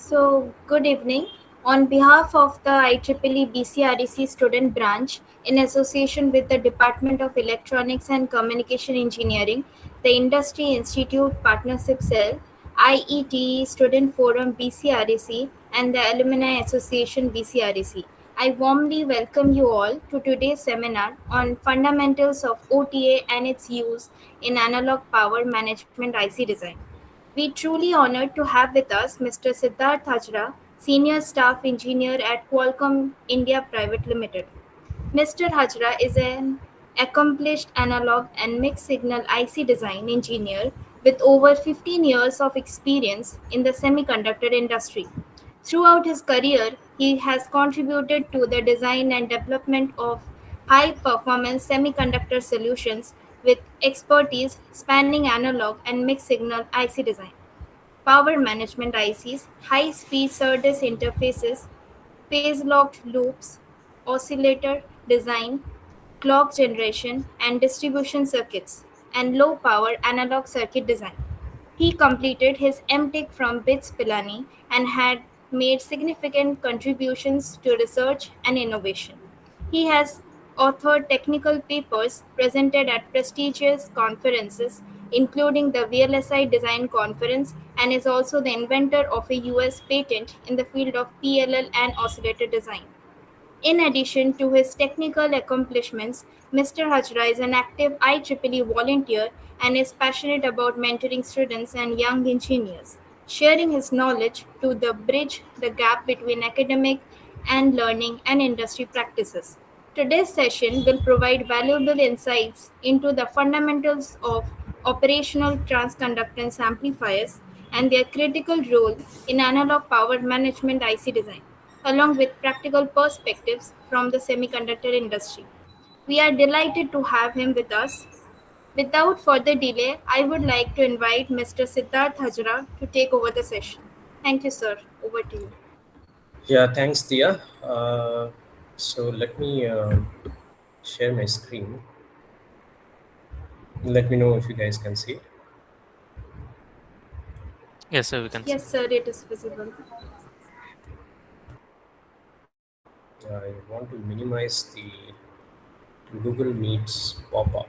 Good evening. On behalf of the IEEE BCREC Student Branch, in association with the Department of Electronics and Communication Engineering, the Industry Institute Partnership Cell, IETE Student Forum BCREC, and the Alumni Association BCREC, I warmly welcome you all to today's seminar on fundamentals of OTA and its use in analog power management IC design. We truly honored to have with us Mr. Siddhartha Hazra, Senior Staff Engineer at Qualcomm India Private Limited. Mr. Hazra is an accomplished analog and mixed signal IC design engineer with over 15 years of experience in the semiconductor industry. Throughout his career, he has contributed to the design and development of high performance semiconductor solutions with expertise spanning analog and mixed signal IC design, power management ICs, high speed SerDes interfaces, phase locked loops, oscillator design, clock generation and distribution circuits, and low power analog circuit design. He completed his MTech from BITS Pilani and had made significant contributions to research and innovation. He has authored technical papers presented at prestigious conferences, including the VLSI Design Conference, and is also the inventor of a US patent in the field of PLL and oscillator design. In addition to his technical accomplishments, Mr. Hazra is an active IEEE volunteer and is passionate about mentoring students and young engineers, sharing his knowledge to bridge the gap between academic and learning and industry practices. Today's session will provide valuable insights into the fundamentals of operational transconductance amplifiers and their critical role in analog power management IC design, along with practical perspectives from the semiconductor industry. We are delighted to have him with us. Without further delay, I would like to invite Mr. Siddhartha Hazra to take over the session. Thank you, sir. Over to you. Yeah, thanks, Dia. So let me share my screen. Let me know if you guys can see it. Yes, sir, we can Yes, see. sir, it is visible. I want to minimize the Google Meets pop-up.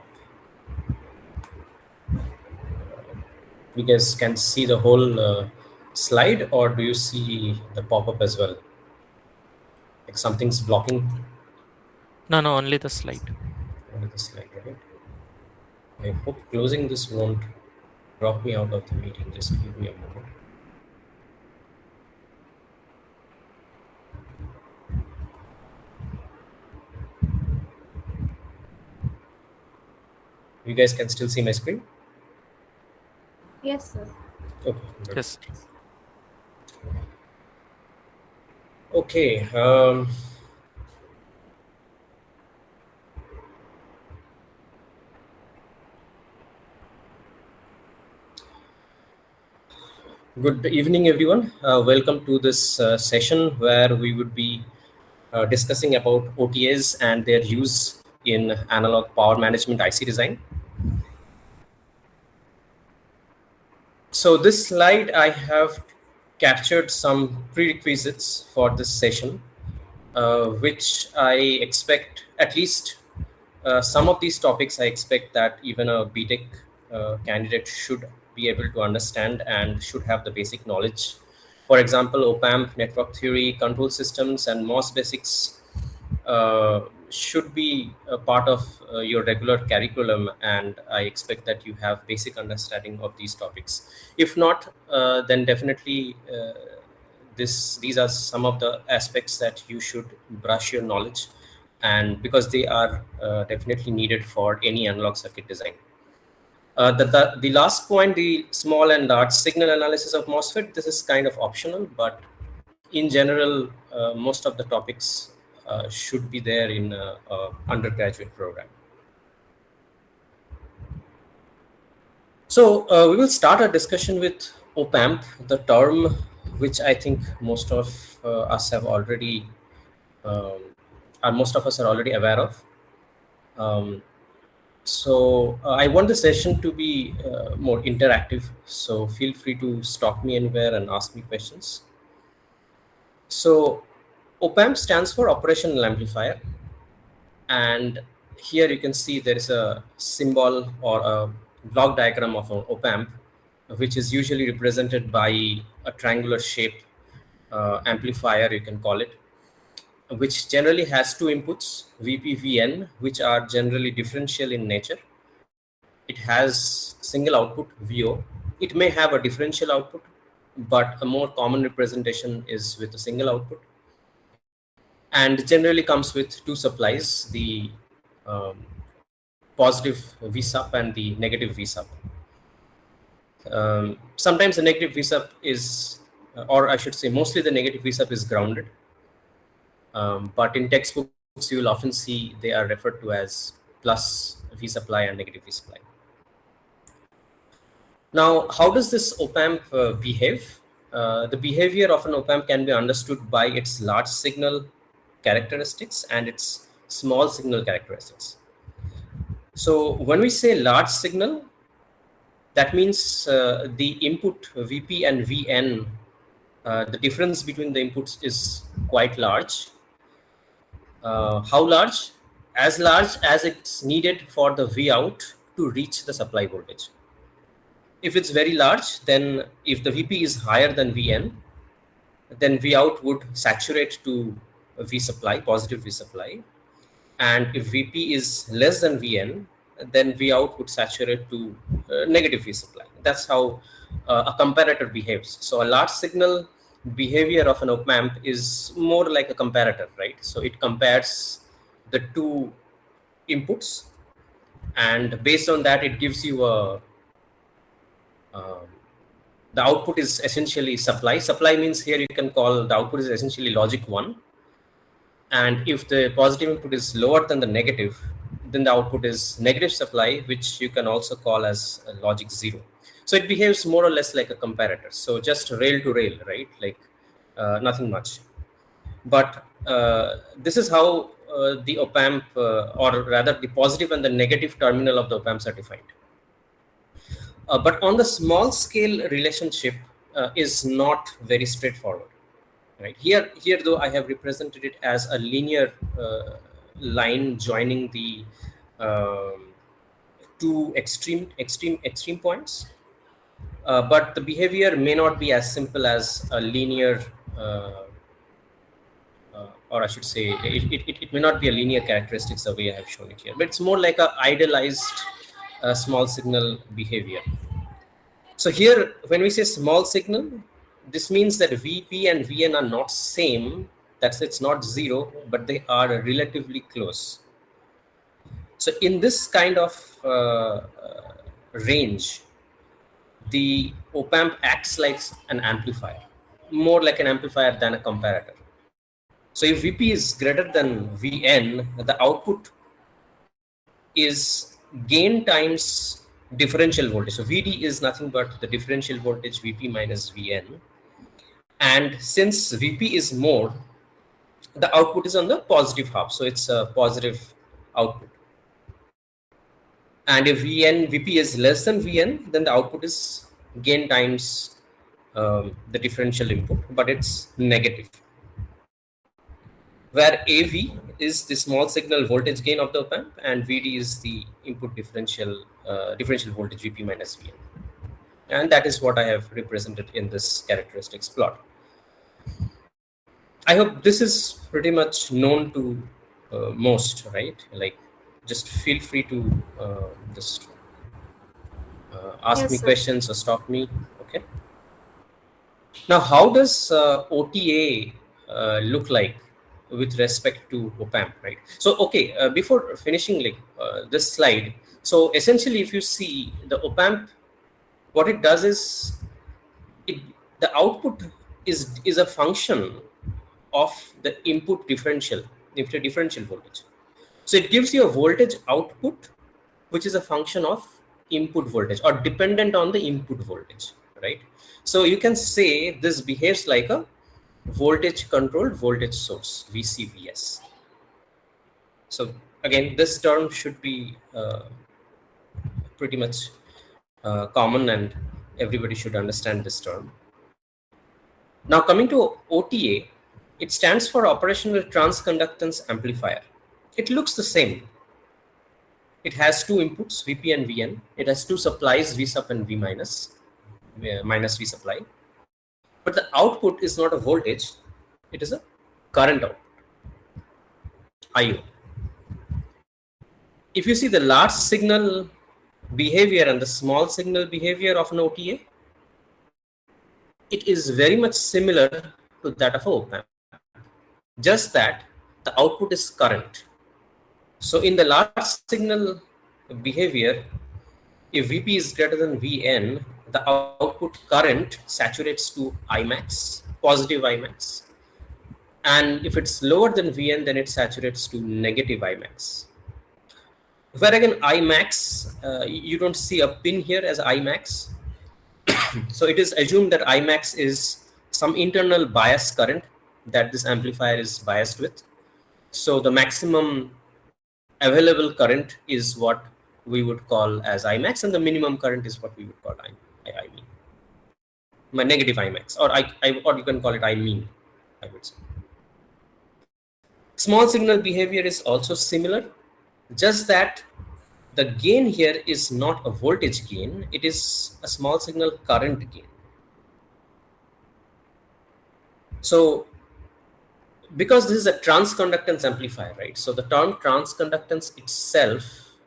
You guys can see the whole slide, or do you see the pop-up as well? Like something's blocking? No, only the slide. Only the slide, right? I hope closing this won't drop me out of the meeting. Just give me a moment. You guys can still see my screen? Yes, sir. Okay, good. Yes. Okay. Good evening, everyone. Welcome to this session where we would be discussing about OTAs and their use in analog power management IC design. So this slide, I have captured some prerequisites for this session, which I expect at least some of these topics I expect that even a BTech candidate should be able to understand and should have the basic knowledge. For example, op-amp, network theory, control systems, and MOS basics should be a part of your regular curriculum, and I expect that you have basic understanding of these topics. If not, then definitely these are some of the aspects that you should brush your knowledge, and because they are definitely needed for any analog circuit design. The last point, the small and large signal analysis of MOSFET, this is kind of optional, but in general, most of the topics should be there in undergraduate program. So we will start our discussion with op-amp, the term which I think most of us have already, most of us are already aware of. So I want the session to be more interactive. So feel free to stop me anywhere and ask me questions. So op-amp stands for operational amplifier, and here you can see there is a symbol or a block diagram of an op-amp, which is usually represented by a triangular shape amplifier, you can call it, which generally has two inputs, VP, VN, which are generally differential in nature. It has single output, VO. It may have a differential output, but a more common representation is with a single output, and generally comes with two supplies, the um, positive VSUP and the negative VSUP. Sometimes the negative VSUP is, or I should say mostly the negative VSUP is grounded. But in textbooks, you will often see they are referred to as plus V supply and negative V supply. Now, how does this op-amp behave? The behavior of an op-amp can be understood by its large signal characteristics and its small signal characteristics. So when we say large signal, that means the input VP and VN, the difference between the inputs is quite large. How large? As large as it's needed for the V out to reach the supply voltage. If it's very large, then if the VP is higher than VN, then V out would saturate to V supply, positive V supply. And if VP is less than VN, then V out would saturate to negative V supply. That's how a comparator behaves. So a large signal behavior of an op-amp is more like a comparator, right? So it compares the two inputs, and based on that, it gives you a the output is essentially supply. Supply means here you can call the output is essentially logic 1. And if the positive input is lower than the negative, then the output is negative supply, which you can also call as logic 0. So it behaves more or less like a comparator. So just rail to rail, right? Like nothing much. But this is how the op-amp, or rather the positive and the negative terminal of the op-amps are defined. But on the small scale relationship is not very straightforward. Right here though I have represented it as a linear line joining the two extreme points, but the behavior may not be as simple as a linear or I should say it may not be a linear characteristics the way I have shown it here, but it's more like a idealized small signal behavior. So here, when we say small signal, this means that VP and VN are not same. It's not 0, but they are relatively close. So in this kind of range, the op-amp acts like an amplifier, more like an amplifier than a comparator. So if VP is greater than VN, the output is gain times differential voltage. So VD is nothing but the differential voltage VP minus VN. And since VP is more, the output is on the positive half. So it's a positive output. And if VP is less than VN, then the output is gain times the differential input, but it's negative. Where AV is the small signal voltage gain of the op-amp, and VD is the input differential voltage VP minus VN. And that is what I have represented in this characteristics plot. I hope this is pretty much known to most, right? Like, just feel free to just ask me questions or stop me. Okay. Now, how does OTA look like with respect to op-amp, right? So, okay, before finishing like this slide, so essentially, if you see the op-amp, what it does is the output is a function of the input differential voltage. So it gives you a voltage output, which is a function of input voltage or dependent on the input voltage, right? So you can say this behaves like a voltage controlled voltage source, VCVS. So again, this term should be pretty much common, and everybody should understand this term. Now coming to OTA, It stands for operational transconductance amplifier. It looks the same. It has two inputs, Vp and Vn. It has two supplies, V sub and V minus, minus V supply. But the output is not a voltage, it is a current output, IO. If you see the large signal behavior and the small signal behavior of an OTA, it is very much similar to that of an op-amp, just that the output is current. So in the large signal behavior, if Vp is greater than Vn, the output current saturates to Imax, positive Imax. And if it's lower than Vn, then it saturates to negative Imax. Where again Imax, you don't see a pin here as Imax. So it is assumed that Imax is some internal bias current that this amplifier is biased with. So the maximum available current is what we would call as Imax, and the minimum current is what we would call I mean. My negative Imax, or or you can call it I mean, I would say. Small signal behavior is also similar, just that the gain here is not a voltage gain, it is a small signal current gain. So because this is a transconductance amplifier, right? So the term transconductance itself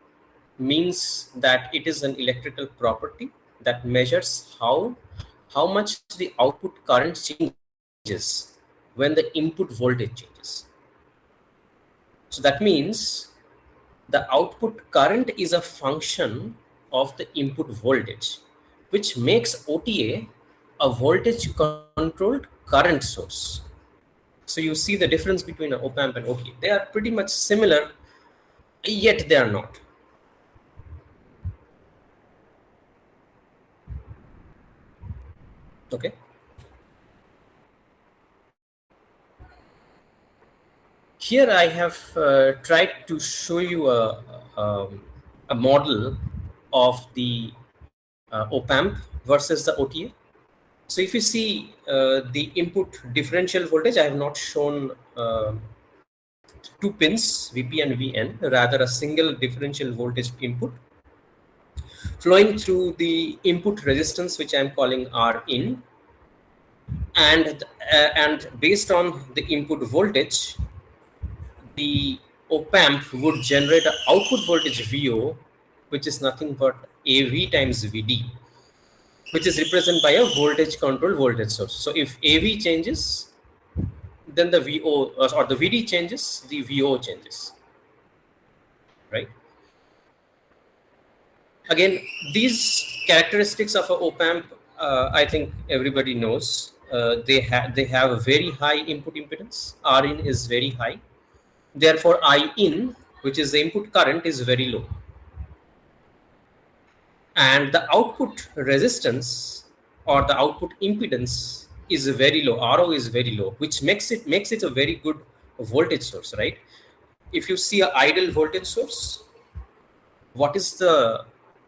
means that it is an electrical property that measures how much the output current changes when the input voltage changes. So that means the output current is a function of the input voltage, which makes OTA a voltage controlled current source. So you see the difference between an op-amp and OTA. They are pretty much similar, yet they are not. Okay. Here I have tried to show you a model of the op-amp versus the OTA. So if you see the input differential voltage, I have not shown two pins, Vp and Vn, rather a single differential voltage input flowing through the input resistance, which I am calling Rin, and based on the input voltage, the op-amp would generate an output voltage VO, which is nothing but AV times VD, which is represented by a voltage controlled voltage source. So if AV changes, then the VO or the VD changes, the VO changes, right? Again, these characteristics of an op-amp, I think everybody knows. They have a very high input impedance. Rin is very high. Therefore, In, which is the input current, is very low. And the output resistance or the output impedance is very low. RO is very low, which makes it a very good voltage source, right? If you see an idle voltage source, what is the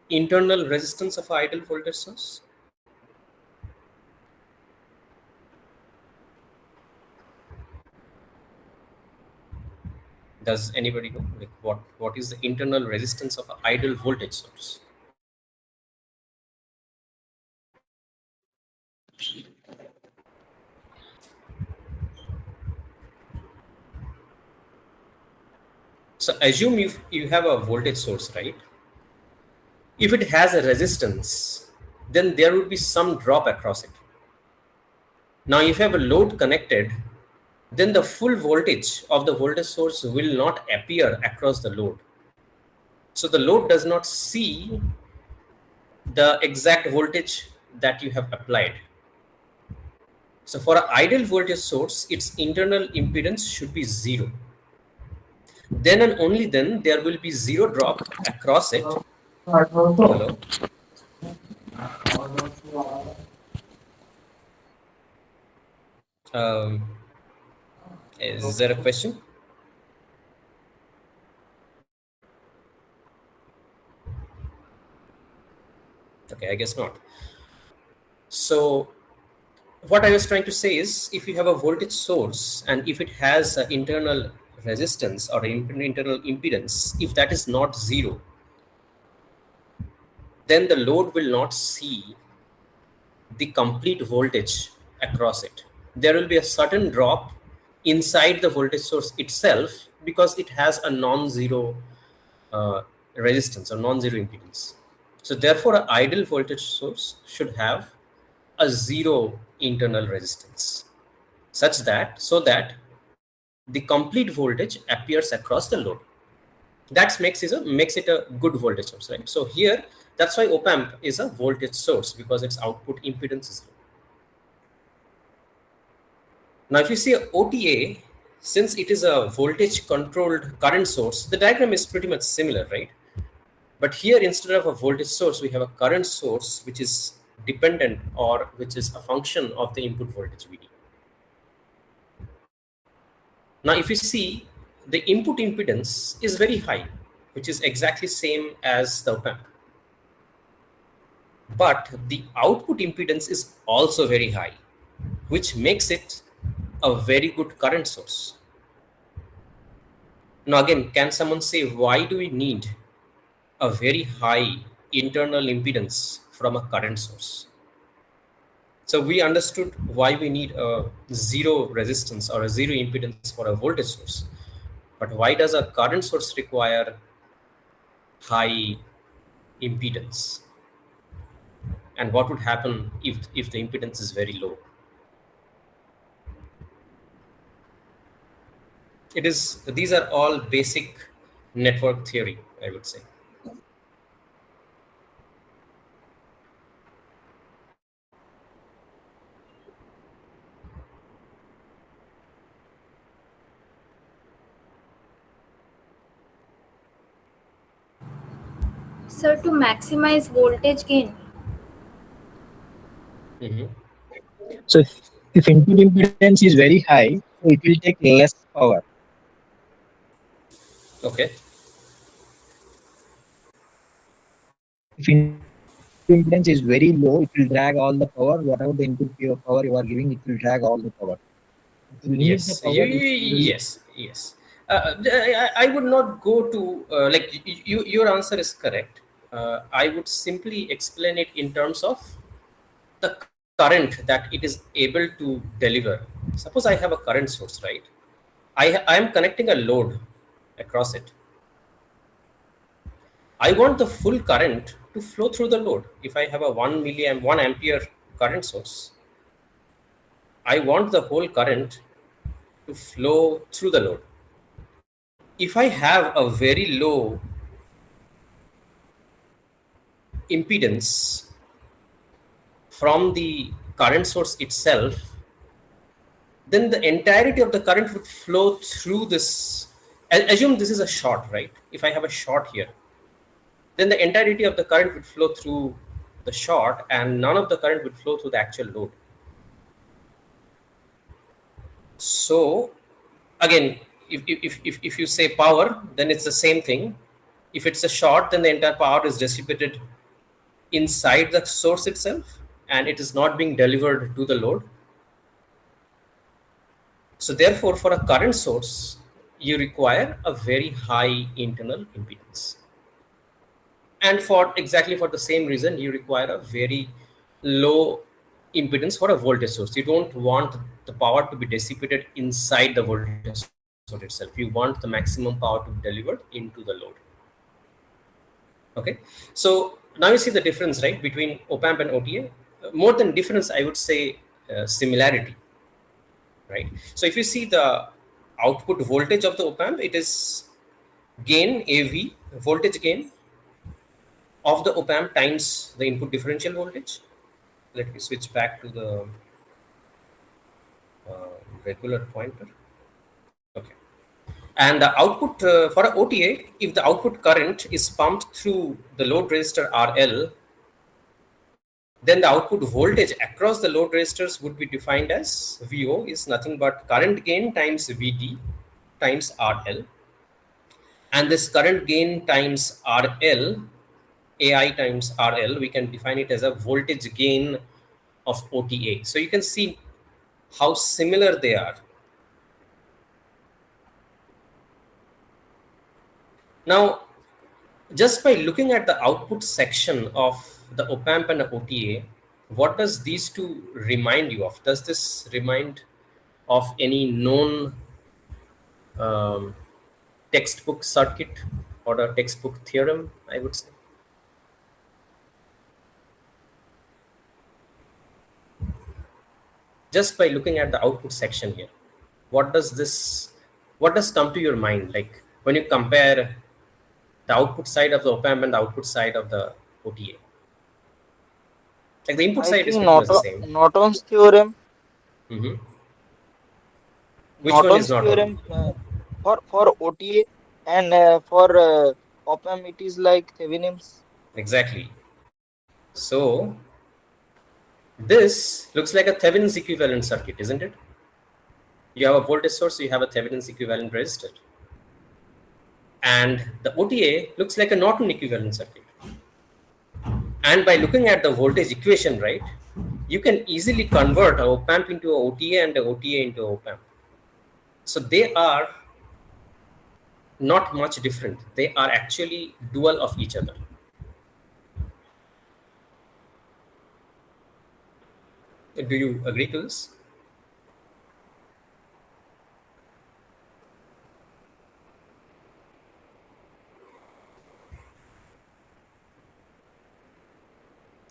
internal resistance of an idle voltage source? Does anybody know, like what is the internal resistance of an idle voltage source? So assume you have a voltage source, right? If it has a resistance, then there would be some drop across it. Now, if you have a load connected, then the full voltage of the voltage source will not appear across the load. So the load does not see the exact voltage that you have applied. So for an ideal voltage source, its internal impedance should be 0. Then and only then there will be 0 drop across it. Hello? Is there a question? Okay, I guess not. So what I was trying to say is, if you have a voltage source and if it has an internal resistance or internal impedance, if that is not zero, then the load will not see the complete voltage across it. There will be a certain drop inside the voltage source itself because it has a non-zero resistance or non-zero impedance. So therefore, an ideal voltage source should have a zero internal resistance, such that the complete voltage appears across the load. That makes it a good voltage source, right? So here, that's why op amp is a voltage source, because its output impedance is low. Now, if you see a OTA, since it is a voltage controlled current source, the diagram is pretty much similar, right? But here, instead of a voltage source, we have a current source which is dependent, or which is a function of the input voltage VD. Now, if you see, the input impedance is very high, which is exactly same as the op amp. But the output impedance is also very high, which makes it a very good current source. Now, again, can someone say, why do we need a very high internal impedance from a current source? So we understood why we need a zero resistance or a zero impedance for a voltage source. But why does a current source require high impedance? And what would happen if the impedance is very low? These are all basic network theory, I would say. So to maximize voltage gain. Mm-hmm. So if input impedance is very high, so it will take less power. Okay. If input impedance is very low, it will drag all the power. Whatever the input power you are giving, it will drag all the power. It will need the Yes. power. Yes. I would not go to like your answer is correct. I would simply explain it in terms of the current that it is able to deliver. Suppose I have a current source, right? I am connecting a load across it. I want the full current to flow through the load. If I have a 1 ampere current source, I want the whole current to flow through the load. If I have a very low impedance from the current source itself, then the entirety of the current would flow through this. Assume this is a short, right? If I have a short here, then the entirety of the current would flow through the short and none of the current would flow through the actual load. So again, if you say power, then it's the same thing. If it's a short, then the entire power is distributed inside the source itself and it is not being delivered to the load. So therefore, for a current source, you require a very high internal impedance. And for exactly for the same reason, you require a very low impedance for a voltage source. You don't want the power to be dissipated inside the voltage source itself. You want the maximum power to be delivered into the load. Okay, so now you see the difference, right, between op amp and OTA. More than difference, I would say similarity, right? So if you see the output voltage of the op amp, it is gain AV, voltage gain of the op amp times the input differential voltage. Let me switch back to the regular pointer. Okay. And the output for a OTA, if the output current is pumped through the load resistor RL, then the output voltage across the load resistors would be defined as VO is nothing but current gain times VD times RL. And this current gain times RL, AI times RL, we can define it as a voltage gain of OTA. So you can see how similar they are. Now, just by looking at the output section of the op-amp and the OTA, what does these two remind you of? Does this remind of any known textbook circuit or a textbook theorem, I would say? Just by looking at the output section here, what does come to your mind, like when you compare the output side of the op-amp and the output side of the OTA? Like the input I side is think pretty much the same. Norton's theorem, Hmm. Which one is Norton's not on? theorem for OTA, and for op-amp it is like Thevenin's. Exactly. So this looks like a Thevenin's equivalent circuit, isn't it? You have a voltage source, you have a Thevenin's equivalent resistor. And the OTA looks like a Norton equivalent circuit. And by looking at the voltage equation, right, you can easily convert a op-amp into a OTA and a OTA into a op-amp. So they are not much different. They are actually dual of each other. Do you agree to this?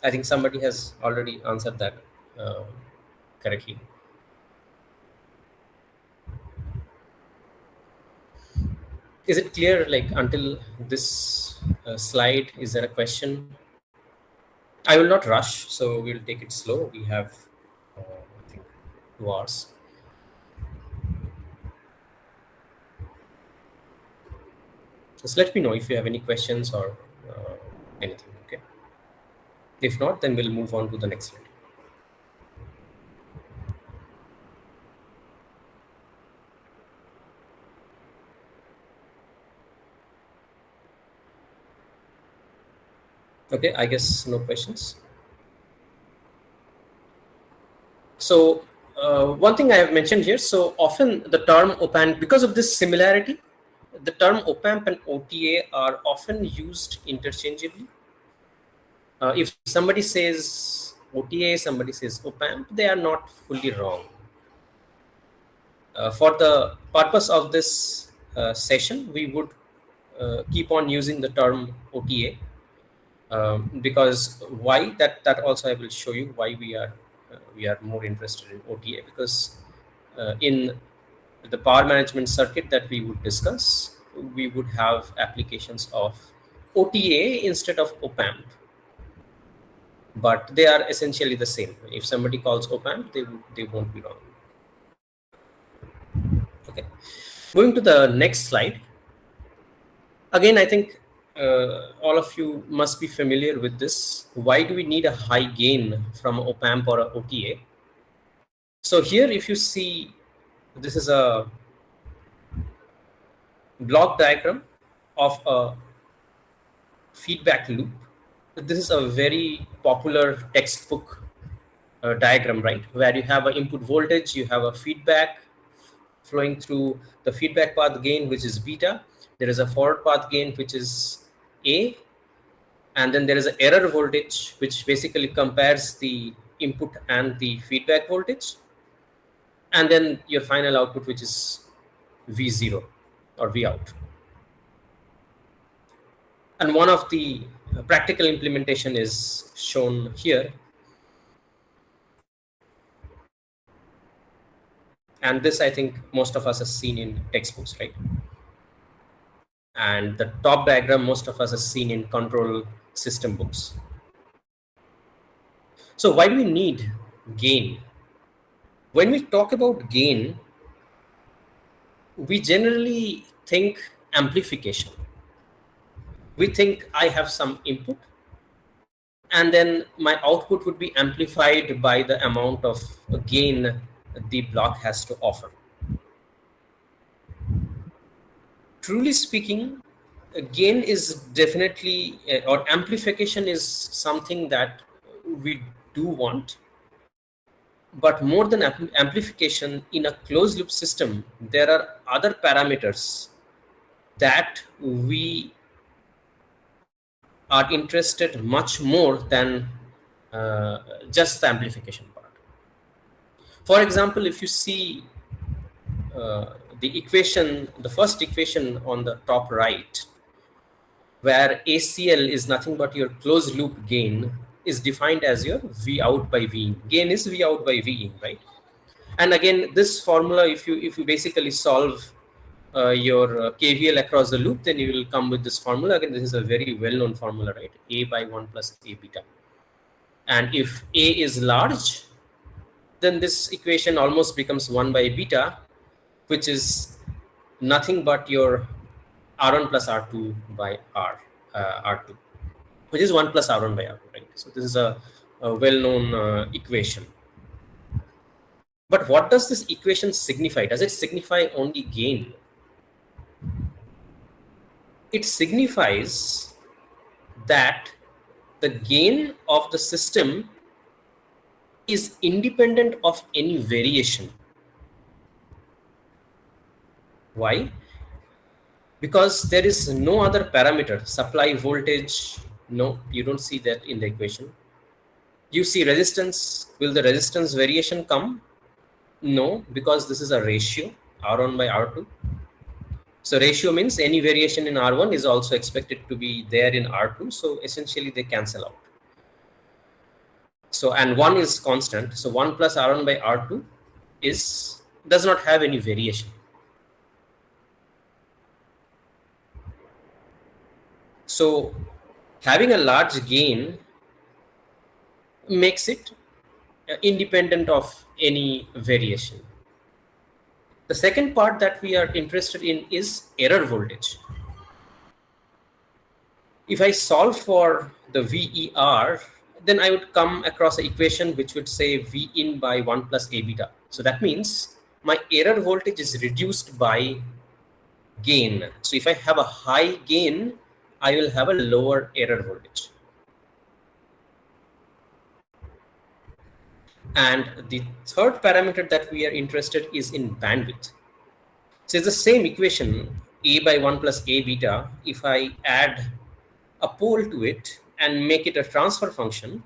I think somebody has already answered that correctly. Is it clear, like, until this slide? Is there a question? I will not rush, so we'll take it slow. We have, I think, 2 hours. Just let me know if you have any questions or anything, okay? If not, then we'll move on to the next slide. Okay, I guess no questions. So one thing I have mentioned here, so often the term op-amp, because of this similarity, the term op-amp and OTA are often used interchangeably. If somebody says OTA, somebody says op-amp, they are not fully wrong. For the purpose of this session, we would keep on using the term OTA, because why, that also I will show you why we are more interested in OTA, because in the power management circuit that we would discuss, we would have applications of OTA instead of op-amp, but they are essentially the same. If somebody calls op-amp, they won't be wrong. Okay, moving to the next slide. Again, I think all of you must be familiar with this. Why do we need a high gain from op-amp or a OTA? So here, if you see, this is a block diagram of a feedback loop. This is a very popular textbook diagram, right? Where you have an input voltage, you have a feedback flowing through the feedback path gain, which is beta. There is a forward path gain, which is A. And then there is an error voltage, which basically compares the input and the feedback voltage. And then your final output, which is V0 or V out. And one of the practical implementation is shown here. And this, I think, most of us have seen in textbooks, right? And the top diagram, most of us have seen in control system books. So why do we need gain? When we talk about gain, we generally think amplification. We think I have some input, and then my output would be amplified by the amount of gain the block has to offer. Truly speaking, gain is definitely, or amplification is something that we do want, But more than amplification in a closed loop system, there are other parameters that we are interested much more than just the amplification part. For example, if you see the equation, the first equation on the top right, where ACL is nothing but your closed loop gain, is defined as your V out by V in. Gain is V out by V in, right? And again, this formula, if you basically solve your KVL across the loop, then you will come with this formula. Again, this is a very well-known formula, right? A by 1 plus A beta. And if A is large, then this equation almost becomes 1 by beta, which is nothing but your R1 plus R2 by R2, which is 1 plus R1 by R2, right? So this is a well-known equation. But what does this equation signify? Does it signify only gain? It signifies that the gain of the system is independent of any variation. Why? Because there is no other parameter, supply voltage. No, you don't see that in the equation. You see resistance. Will the resistance variation come? No, because this is a ratio, R1 by R2. So ratio means any variation in R1 is also expected to be there in R2. So essentially they cancel out. So, and 1 is constant. So 1 plus R1 by R2 does not have any variation. So having a large gain makes it independent of any variation. The second part that we are interested in is error voltage. If I solve for the VER, then I would come across an equation which would say V in by 1 plus A beta. So that means my error voltage is reduced by gain. So if I have a high gain, I will have a lower error voltage. And the third parameter that we are interested is in bandwidth. So it's the same equation, A by 1 plus A beta. If I add a pole to it and make it a transfer function,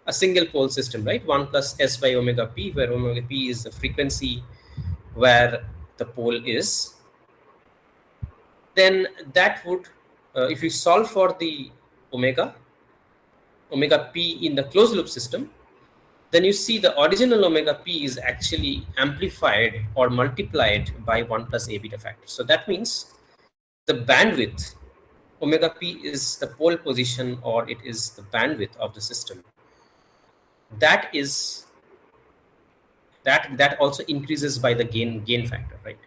a single pole system, right? 1 plus S by omega p, where omega p is the frequency where the pole is. Then that would, if you solve for the omega p in the closed loop system, then you see the original omega p is actually amplified or multiplied by 1 plus A beta factor. So that means the bandwidth, omega p is the pole position, or it is the bandwidth of the system. That also increases by the gain factor, right?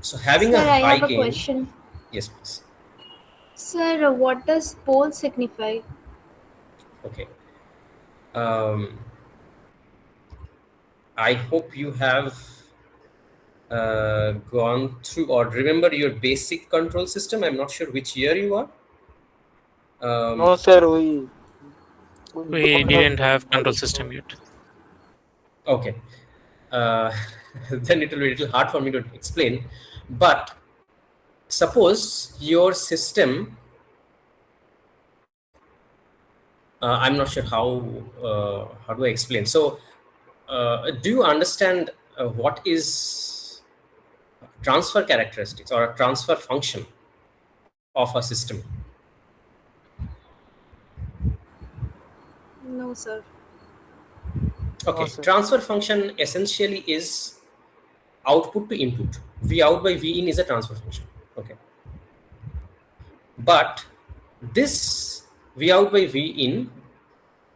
So having Sir, a I high have a gain. question. Yes, please. Sir, what does pole signify? Okay. I hope you have gone through or remember your basic control system. I'm not sure which year you are. No, sir, we We don't have didn't that have control knowledge. system yet. Okay. Then it will be a little hard for me to explain. But suppose your system, I'm not sure how do I explain. So do you understand what is transfer characteristics or a transfer function of a system? No, sir. Okay, No, sir. transfer function essentially is output to input. V out by V in is a transfer function. Okay, but this V out by V in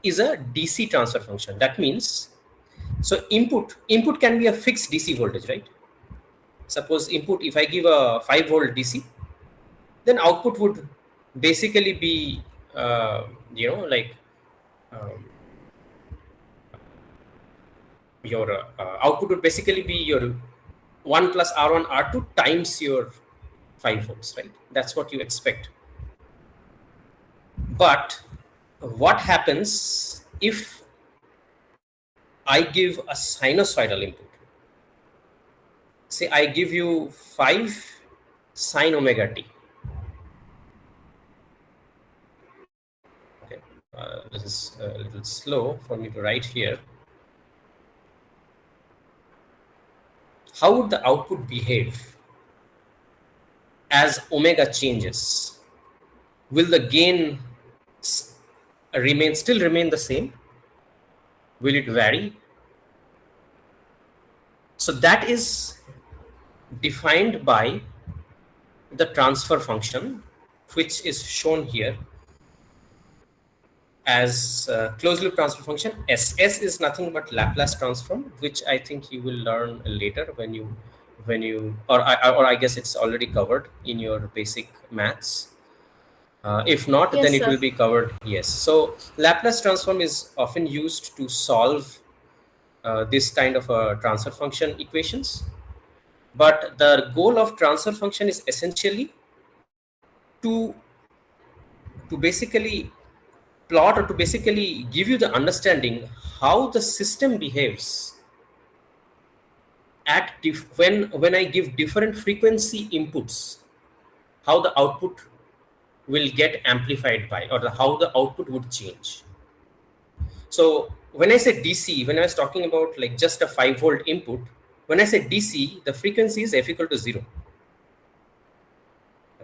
is a DC transfer function. That means, so input can be a fixed DC voltage, right? Suppose input, if I give a 5 volt DC, then output would basically be like your output would basically be your 1 plus R1 R2 times your 5 volts, right? That's what you expect. But what happens if I give a sinusoidal input. Say I give you 5 sine omega t. Okay, this is a little slow for me to write here. How would the output behave as omega changes? Will the gain still remain the same? Will it vary? So that is defined by the transfer function, which is shown here as closed loop transfer function. S is nothing but Laplace transform, which I think you will learn later when you or I guess it's already covered in your basic maths. If not, Yes, then it sir. will be covered. Yes. So Laplace transform is often used to solve this kind of transfer function equations. But the goal of transfer function is essentially to basically plot, or to basically give you the understanding how the system behaves at when I give different frequency inputs, how the output will get amplified by, or how the output would change. So when I say DC, when I was talking about like just a 5-volt input, when I say DC, the frequency is F equal to 0,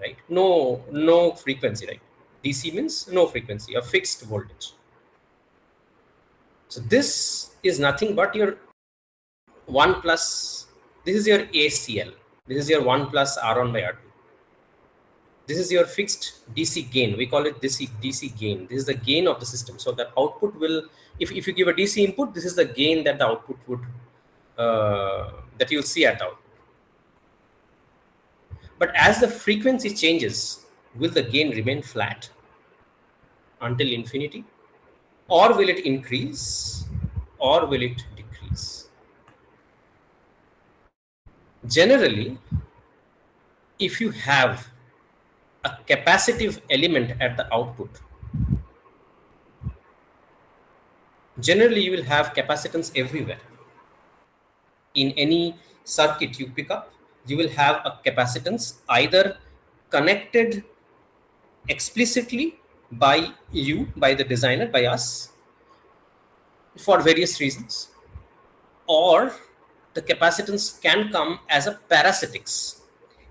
right? No frequency, right? DC means no frequency, a fixed voltage. So this is nothing but your 1 plus, this is your ACL, this is your 1 plus R1 by R2. This is your fixed DC gain. We call it DC gain. This is the gain of the system. So the output will, if you give a DC input, this is the gain that the output would, that you'll see at the output. But as the frequency changes, will the gain remain flat until infinity? Or will it increase? Or will it decrease? Generally, if you have a capacitive element at the output, generally you will have capacitance everywhere. In any circuit you pick up, you will have a capacitance either connected explicitly by you, by the designer, by us, for various reasons, or the capacitance can come as a parasitics.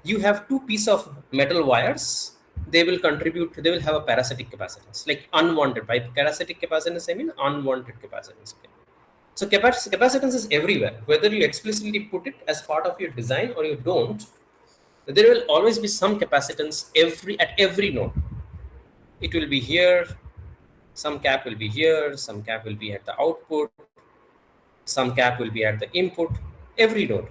You have 2 pieces of metal wires, they will contribute, they will have a parasitic capacitance, like unwanted. By parasitic capacitance I mean unwanted capacitance. Okay. So capacitance is everywhere, whether you explicitly put it as part of your design or you don't. There will always be some capacitance at every node. It will be here, some cap will be here, some cap will be at the output, some cap will be at the input, every node.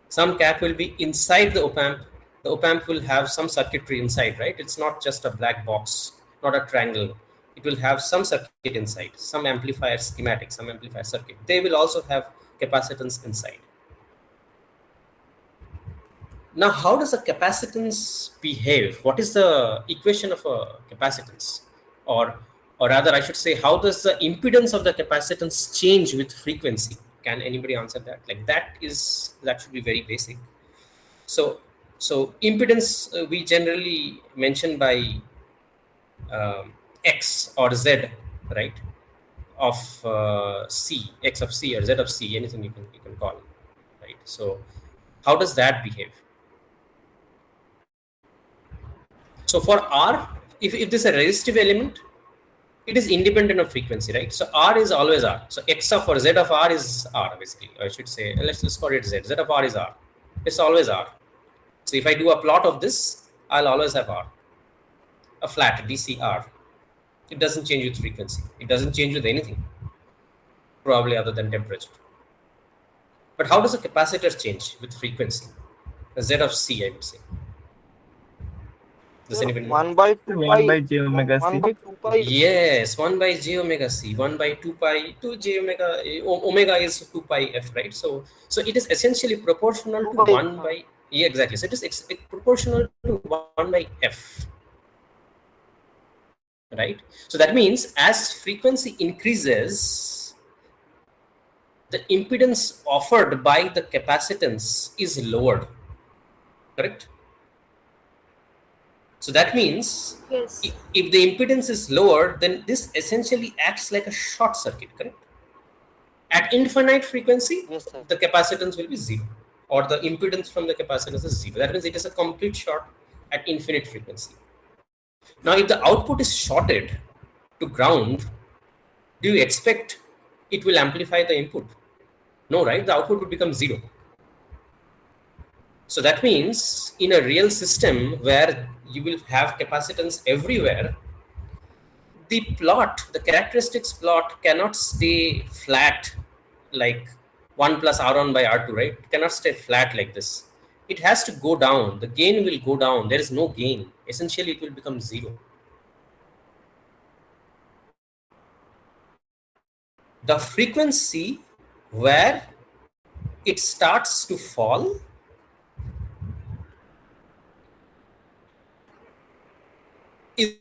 Some cap will be inside the op-amp. The op-amp will have some circuitry inside, right? It's not just a black box, not a triangle. It will have some circuit inside, some amplifier schematic, some amplifier circuit. They will also have capacitance inside. Now, how does a capacitance behave? What is the equation of a capacitance? Or rather, I should say, how does the impedance of the capacitance change with frequency? Can anybody answer that? Like that should be very basic. So impedance we generally mention by X or Z, right? Of C, X of C or Z of C, anything you can call, right? So how does that behave? So for R, if this is a resistive element, it is independent of frequency, right? So R is always R. So X of or Z of R is R, basically. I should say, let's call it Z. Z of R is R. It's always R. So if I do a plot of this, I'll always have R. A flat DC R. It doesn't change with frequency. It doesn't change with anything, probably other than temperature. But how does a capacitor change with frequency? A Z of C, I would say. Does anybody know? 1 by 2 pi. 1 by j omega c. 1 by 2 pi. Yes, 1 by j omega c, 1 by 2 pi, 2 j omega, omega is 2 pi f, right? So it is essentially proportional to 1 by, yeah, exactly. So it is proportional to 1 by f, right? So that means as frequency increases, the impedance offered by the capacitance is lowered, correct? So that means Yes. if the impedance is lowered, then this essentially acts like a short circuit, correct? At infinite frequency, Yes, sir. the capacitance will be 0, or the impedance from the capacitance is 0. That means it is a complete short at infinite frequency. Now, if the output is shorted to ground, do you expect it will amplify the input? No, right? The output would become 0. So that means in a real system where you will have capacitance everywhere, the plot, the characteristics plot cannot stay flat like 1 plus R1 by R2, right? It cannot stay flat like this. It has to go down. The gain will go down. There is no gain. Essentially, it will become 0. The frequency where it starts to fall is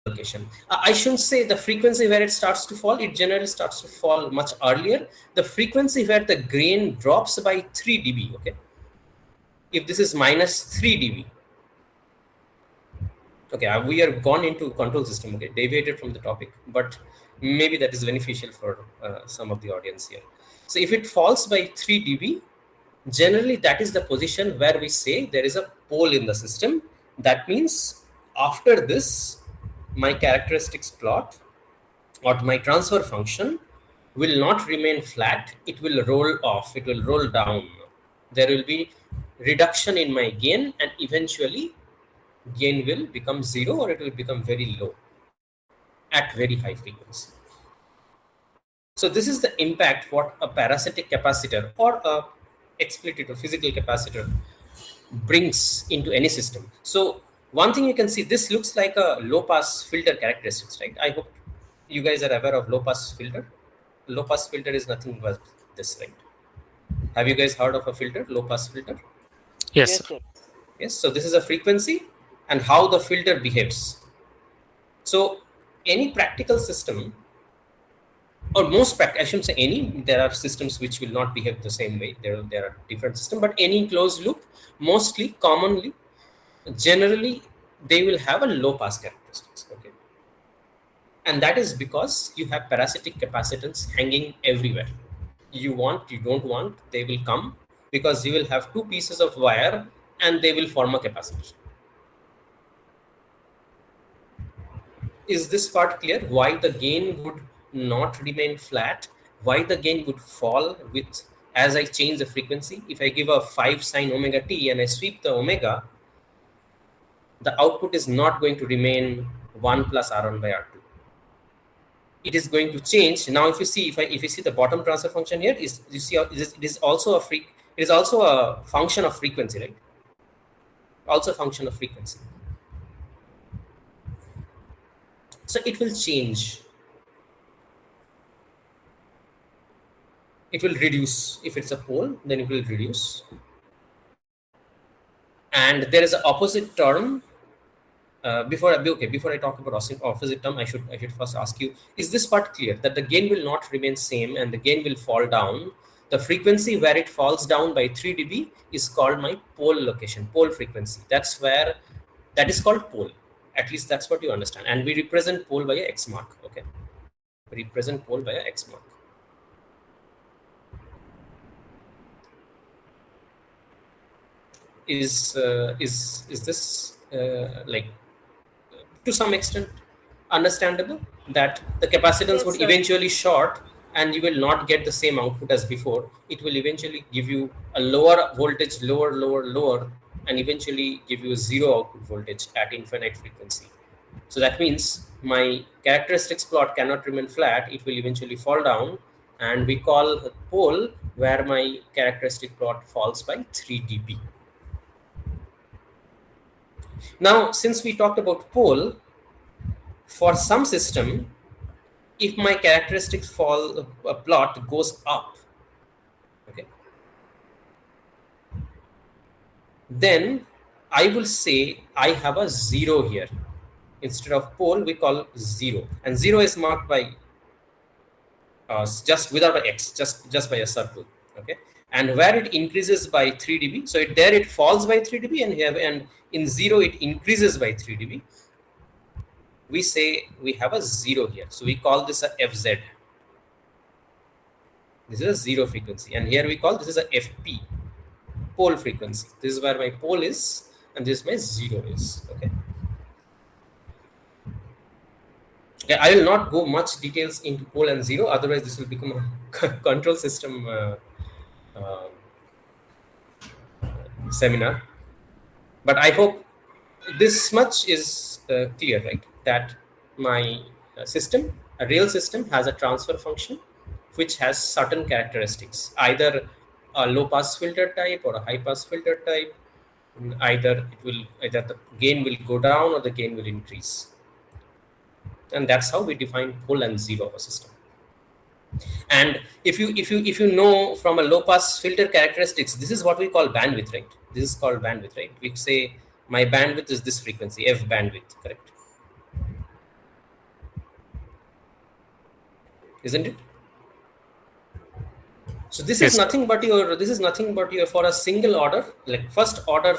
location. I shouldn't say the frequency where it starts to fall. It generally starts to fall much earlier. The frequency where the gain drops by 3 dB, okay? If this is minus 3 dB, okay, we have gone into control system, okay, deviated from the topic, but maybe that is beneficial for some of the audience here. So if it falls by 3 dB, generally that is the position where we say there is a pole in the system. That means after this, my characteristics plot or my transfer function will not remain flat. It will roll off. It will roll down. There will be reduction in my gain, and eventually gain will become 0, or it will become very low at very high frequency. So this is the impact what a parasitic capacitor or a explicit or physical capacitor brings into any system. So one thing you can see, this looks like a low pass filter characteristics, right? I hope you guys are aware of low pass filter. Low pass filter is nothing but this, right? Have you guys heard of a filter, low pass filter? Yes, Yes, sir. sir. Yes, so this is a frequency and how the filter behaves. So any practical system, or most I shouldn't say any, there are systems which will not behave the same way. There are different systems, but any closed loop, mostly, commonly, generally, they will have a low pass characteristics, okay? And that is because you have parasitic capacitance hanging everywhere. You want, you don't want, they will come, because you will have two pieces of wire and they will form a capacitor. Is this part clear? Why the gain would not remain flat? Why the gain would fall with as I change the frequency? If I give a 5 sine omega t and I sweep the omega, the output is not going to remain 1 plus R1 by R2. It is going to change. Now, if you see, if you see the bottom transfer function here, is you see it is also it is also a function of frequency, right? Also a function of frequency. So it will change. It will reduce. If it's a pole, then it will reduce. And there is an opposite term. Before I talk about opposite term, I should first ask you: is this part clear? That the gain will not remain same and the gain will fall down. The frequency where it falls down by 3 dB is called my pole location, pole frequency. That's where that is called pole. At least that's what you understand. And we represent pole by a X mark. Okay, we represent pole by a X mark. Is this like to some extent understandable that the capacitance Yes, would sir. eventually short and you will not get the same output as before? It will eventually give you a lower voltage, lower, and eventually give you a 0 output voltage at infinite frequency. So that means my characteristics plot cannot remain flat. It will eventually fall down, and we call a pole where my characteristic plot falls by 3 dB. Now, since we talked about pole, for some system, if my characteristics plot goes up, okay, then I will say I have a 0 here. Instead of pole, we call 0, and 0 is marked by just without an X, just by a circle. Okay, and where it increases by 3 dB, so there it falls by 3 dB, and in 0 it increases by 3 dB. We say we have a 0 here, so we call this a FZ. This is a 0 frequency, and here we call this is a FP, pole frequency. This is where my pole is, and this is my 0 is. Okay. Okay, I will not go much details into pole and 0, otherwise this will become a control system seminar. But I hope this much is clear, right? That my system, a real system, has a transfer function which has certain characteristics, either a low pass filter type or a high pass filter type. Either the gain will go down or the gain will increase, and that's how we define pole and 0 of a system. And if you know from a low pass filter characteristics, this is what we call bandwidth, right? This is called bandwidth, right? We say my bandwidth is this frequency, F bandwidth, correct? Isn't it? So this is nothing but your for a single order, like first order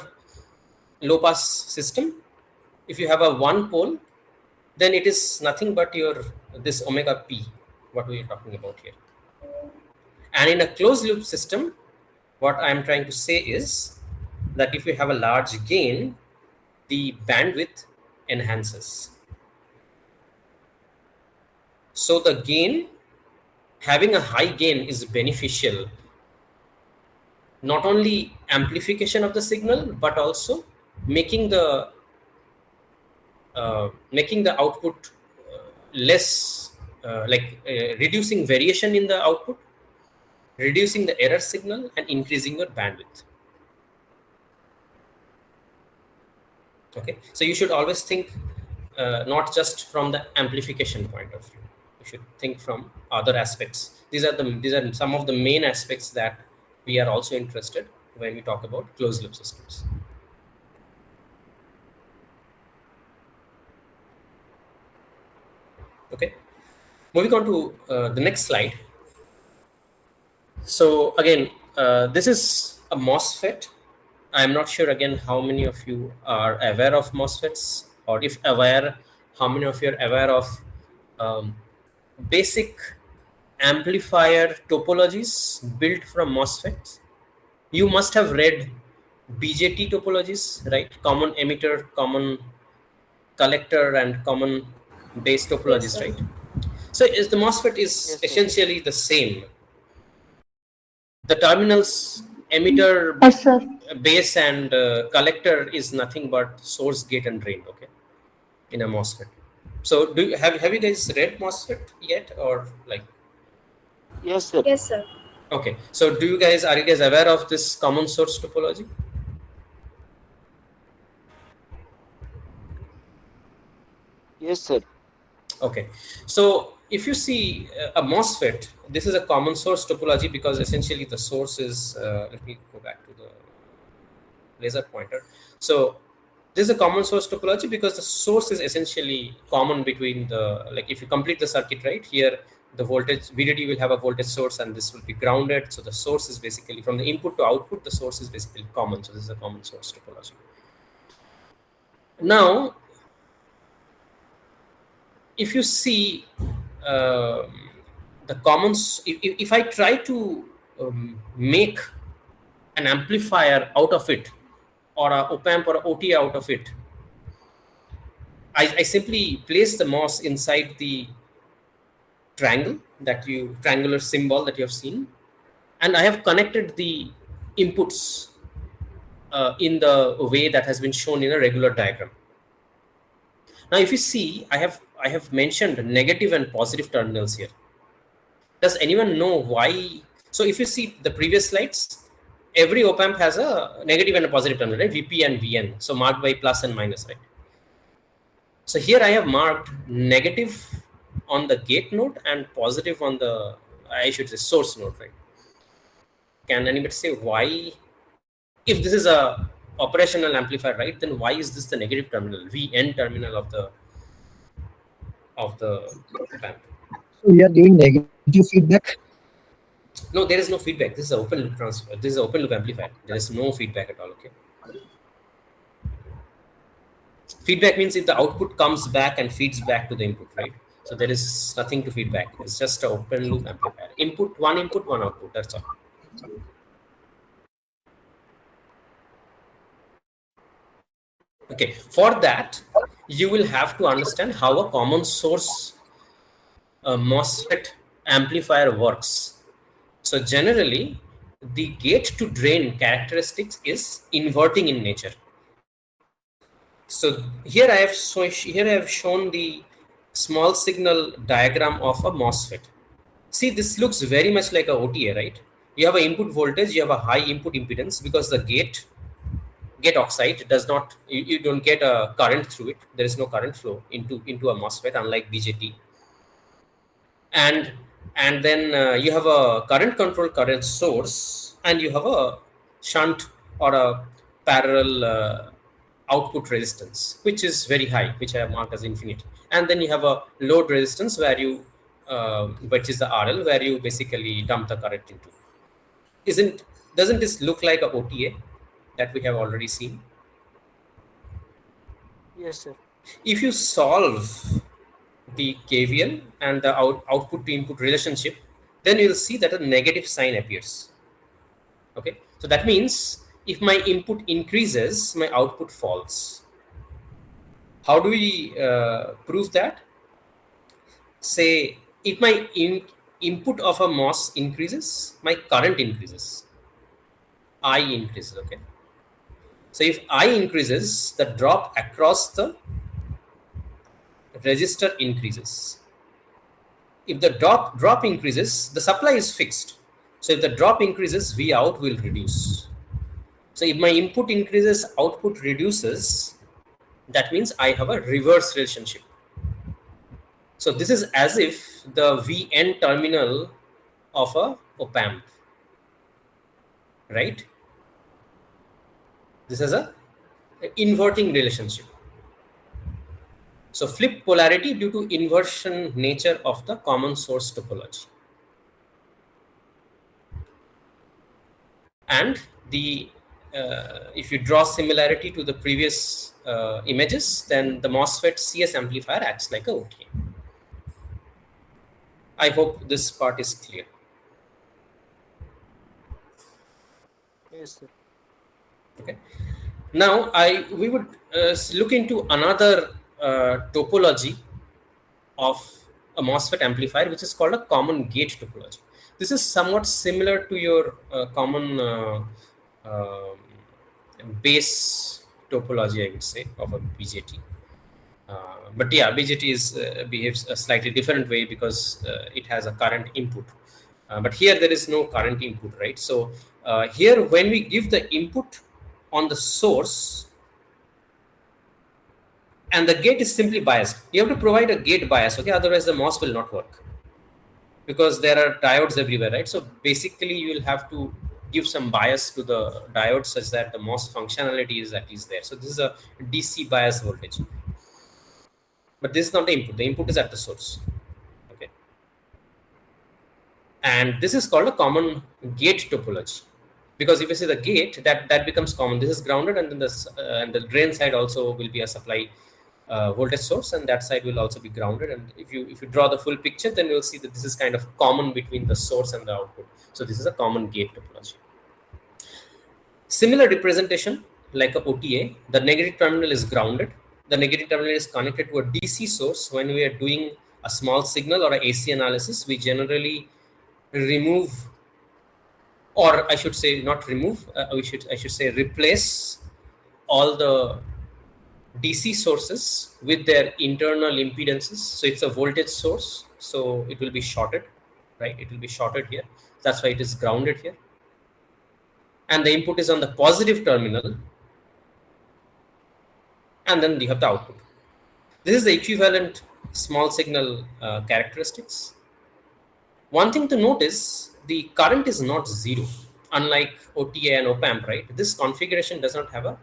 low pass system. If you have a one pole, then it is nothing but your this omega p, what we are talking about here. And in a closed loop system, what I am trying to say is that if you have a large gain, the bandwidth enhances. So the gain, having a high gain is beneficial, not only amplification of the signal, but also making the output less, reducing variation in the output, reducing the error signal, and increasing your bandwidth. Okay, so you should always think not just from the amplification point of view. You should think from other aspects. These are some of the main aspects that we are also interested when we talk about closed loop systems. Okay, moving on to the next slide. So again, this is a MOSFET. I'm not sure again how many of you are aware of MOSFETs, or if aware, how many of you are aware of basic amplifier topologies built from MOSFETs. You must have read BJT topologies, right? Common emitter, common collector, and common base topologies, right? So the MOSFET is essentially the same. The terminals, emitter, base, and collector is nothing but source, gate, and drain. Okay, in a MOSFET. So have you guys read MOSFET yet, or like? Yes, sir. Yes, sir. Okay, so are you guys aware of this common source topology? Yes, sir. Okay, so if you see a MOSFET, this is a common source topology because essentially the source is, let me go back to the laser pointer. So this is a common source topology because the source is essentially common between the, like if you complete the circuit right here, the voltage VDD will have a voltage source and this will be grounded. So the source is basically from the input to output, the source is basically common. So this is a common source topology. Now, if you see the commons, if I try to make an amplifier out of it, or a op-amp or a OTA out of it, I simply place the MOS inside the triangular symbol that you have seen, and I have connected the inputs in the way that has been shown in a regular diagram. Now, if you see, I have mentioned negative and positive terminals here. Does anyone know why? So if you see the previous slides, every op-amp has a negative and a positive terminal, right? VP and VN, so marked by plus and minus, right? So here I have marked negative on the gate node and positive on the, I should say, source node, right? Can anybody say why? If this is a operational amplifier, right, then why is this the negative terminal, VN terminal of the op-amp? So we are giving negative Did you feedback? No, there is no feedback. This is an open loop transfer. This is an open loop amplifier. There is no feedback at all. Okay. Feedback means if the output comes back and feeds back to the input, right? So there is nothing to feedback. It's just an open loop amplifier. Input, one output. That's all. Okay. For that, you will have to understand how a common source MOSFET amplifier works. So generally, the gate to drain characteristics is inverting in nature. So here I have shown the small signal diagram of a MOSFET. See, this looks very much like a OTA, right? You have an input voltage, you have a high input impedance because the gate oxide does not, you don't get a current through it. There is no current flow into a MOSFET, unlike BJT. And then you have a current controlled current source, and you have a shunt or a parallel output resistance, which is very high, which I have marked as infinity. And then you have a load resistance where you, which is the RL, where you basically dump the current into. Doesn't this look like a OTA that we have already seen? Yes, sir. If you solve the KVL and the output to input relationship, then you will see that a negative sign appears. Okay, so that means if my input increases, my output falls. How do we prove that? Say, if my input of a MOS increases, my current increases. I increases, okay? So if I increases, the drop across the resistor increases. If the drop increases, the supply is fixed. So if the drop increases, V out will reduce. So if my input increases, output reduces, that means I have a reverse relationship. So this is as if the Vn terminal of a op-amp, right? This is a inverting relationship. So flip polarity due to inversion nature of the common source topology. And the if you draw similarity to the previous images, then the MOSFET CS amplifier acts like a OTA. I hope this part is clear. Yes, sir. Okay. Now we would look into another topology of a MOSFET amplifier, which is called a common gate topology. This is somewhat similar to your common base topology, I would say, of a BJT. But yeah, BJT behaves a slightly different way because it has a current input. But here there is no current input, right? So here, when we give the input on the source, and the gate is simply biased, you have to provide a gate bias, okay? Otherwise, the MOS will not work because there are diodes everywhere, right? So basically, you will have to give some bias to the diode such that the MOS functionality is at least there. So this is a DC bias voltage. But this is not the input. The input is at the source. Okay. And this is called a common gate topology. Because if you see the gate, that becomes common. This is grounded, and then the drain side also will be a supply voltage source, and that side will also be grounded. And if you draw the full picture, then you'll see that this is kind of common between the source and the output. So this is a common gate topology. Similar representation like a OTA, the negative terminal is grounded. The negative terminal is connected to a DC source. When we are doing a small signal or an AC analysis, we generally remove, or I should say not remove, I should say replace all the DC sources with their internal impedances. So it's a voltage source, so it will be shorted, right? It will be shorted here. That's why it is grounded here. And the input is on the positive terminal, and then you have the output. This is the equivalent small signal characteristics. One thing to note is the current is not zero, unlike OTA and op-amp, right? This configuration does not have a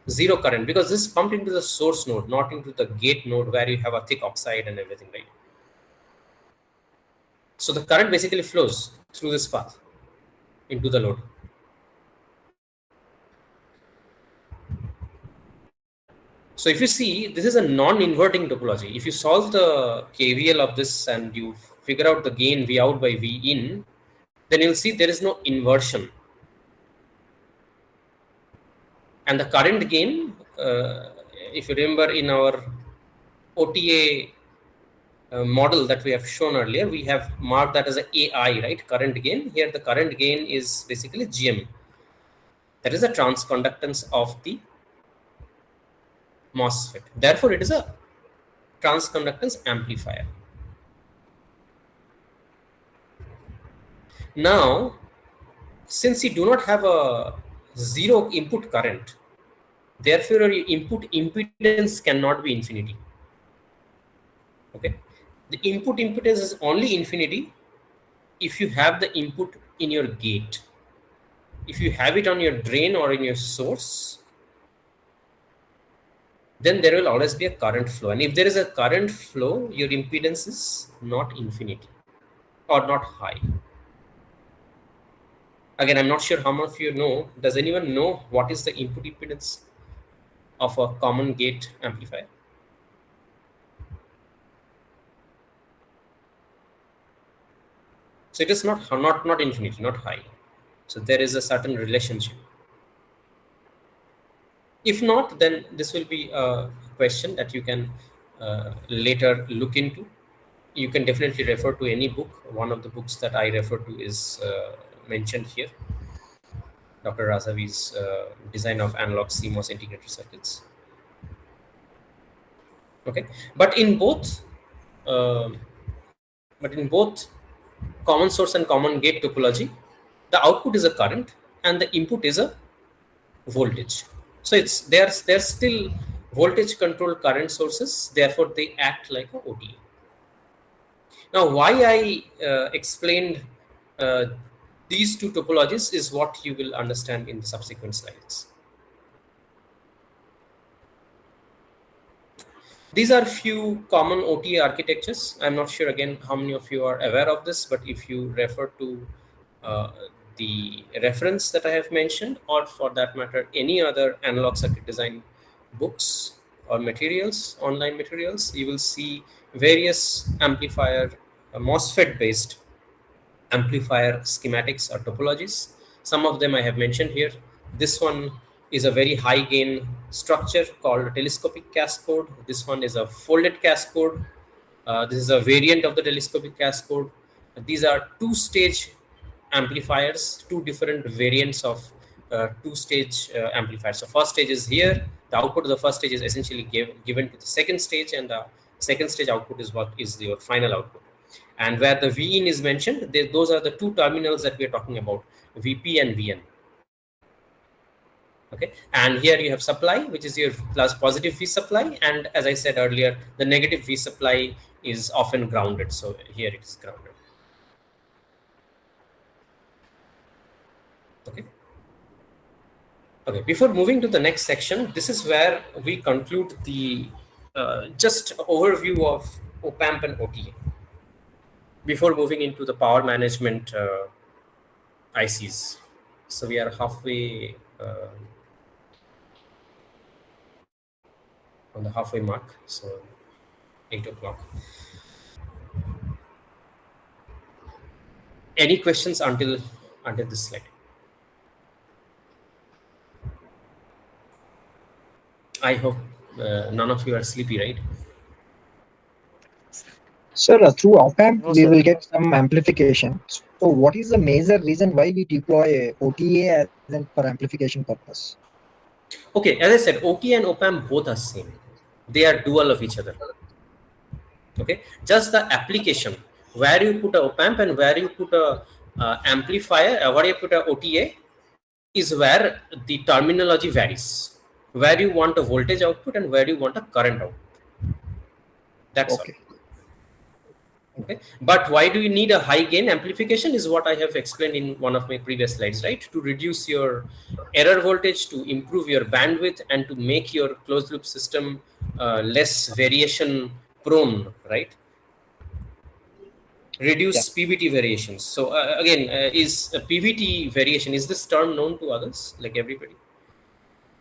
zero current because this is pumped into the source node, not into the gate node where you have a thick oxide and everything, right? So the current basically flows through this path into the load. So if you see, this is a non-inverting topology. If you solve the KVL of this and you figure out the gain V out by V in, then you'll see there is no inversion. And the current gain, if you remember in our OTA model that we have shown earlier, we have marked that as a AI, right? Current gain. Here the current gain is basically GM. That is the transconductance of the MOSFET. Therefore, it is a transconductance amplifier. Now, since you do not have a zero input current, therefore your input impedance cannot be infinity. Okay, the input impedance is only infinity if you have the input in your gate. If you have it on your drain or in your source, then there will always be a current flow. And if there is a current flow, your impedance is not infinity or not high. Again, I'm not sure how much of you know. Does anyone know what is the input impedance of a common gate amplifier? So it is not infinity, not high. So there is a certain relationship. If not, then this will be a question that you can later look into. You can definitely refer to any book. One of the books that I refer to is mentioned here, Dr. Razavi's design of analog CMOS integrated circuits. Okay, but in both common source and common gate topology, the output is a current and the input is a voltage. So it's they're still voltage controlled current sources. Therefore, they act like a OTA. Now, why I explained these two topologies is what you will understand in the subsequent slides. These are few common OTA architectures. I'm not sure again how many of you are aware of this, but if you refer to the reference that I have mentioned, or for that matter, any other analog circuit design books or materials, online materials, you will see various amplifier, MOSFET based amplifier schematics or topologies. Some of them I have mentioned here. This one is a very high gain structure called a telescopic cascode. This one is a folded cascode. This is a variant of the telescopic cascode. These are two-stage amplifiers, two different variants of two-stage amplifiers. So first stage is here. The output of the first stage is essentially given to the second stage, and the second stage output is what is your final output. And where the V in is mentioned, those are the two terminals that we are talking about, VP and VN. Okay, and here you have supply, which is your positive V supply, and as I said earlier, the negative V supply is often grounded. So here it is grounded. Okay. Okay. Before moving to the next section, this is where we conclude the just overview of op-amp and OTA. Before moving into the power management ICs, so we are halfway on the halfway mark. So 8 o'clock. Any questions until this slide? I hope none of you are sleepy, right? Sir, through op-amp, No, we sir. will get some amplification. So what is the major reason why we deploy OTA for amplification purpose? Okay, as I said, OTA and op-amp both are same. They are dual of each other. Okay, just the application where you put a op-amp and where you put a amplifier, where you put a OTA is where the terminology varies. Where you want a voltage output and where you want a current output. That's Okay. all. Okay, but why do you need a high gain amplification is what I have explained in one of my previous slides, right? To reduce your error voltage, to improve your bandwidth, and to make your closed loop system less variation prone, right? reduce PVT variations. So again, is a PVT variation, is this term known to others, like everybody?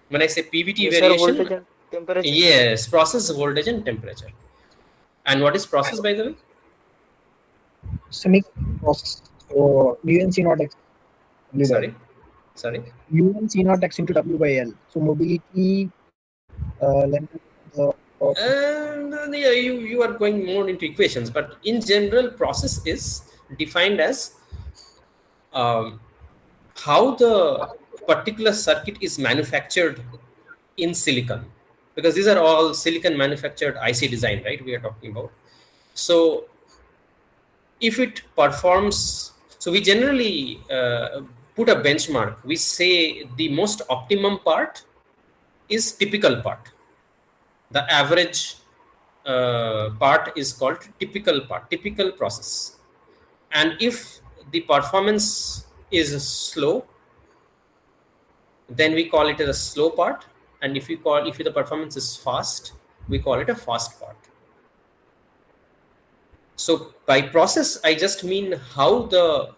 When I say PVT Yes, sir, variation, voltage and temperature. yes, process voltage and temperature. And what is process, by the way? Semiconductor process. So UNC not X W by L. Sorry. UNC not X into W by L. So mobility, length of Yeah, you are going more into equations, but in general, process is defined as how the particular circuit is manufactured in silicon, because these are all silicon manufactured IC design, right? We are talking about. So if it performs, so we generally put a benchmark. We say the most optimum part is typical part. The average part is called typical part, typical process. And if the performance is slow, then we call it as a slow part. And if the performance is fast, we call it a fast part. So by process, I just mean how the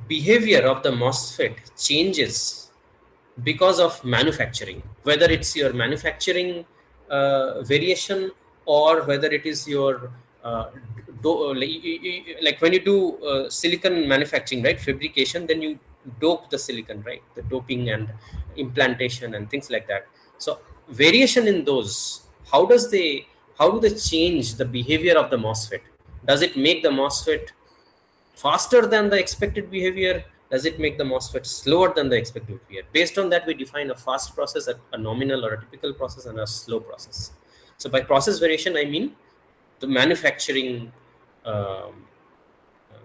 behavior of the MOSFET changes because of manufacturing, whether it's your manufacturing variation, or whether it is your like when you do silicon manufacturing, right, fabrication, then you dope the silicon, right, the doping and implantation and things like that. So variation in those, how do they change the behavior of the MOSFET? Does it make the MOSFET faster than the expected behavior? Does it make the MOSFET slower than the expected behavior? Based on that, we define a fast process, a nominal or a typical process, and a slow process. So by process variation, I mean the manufacturing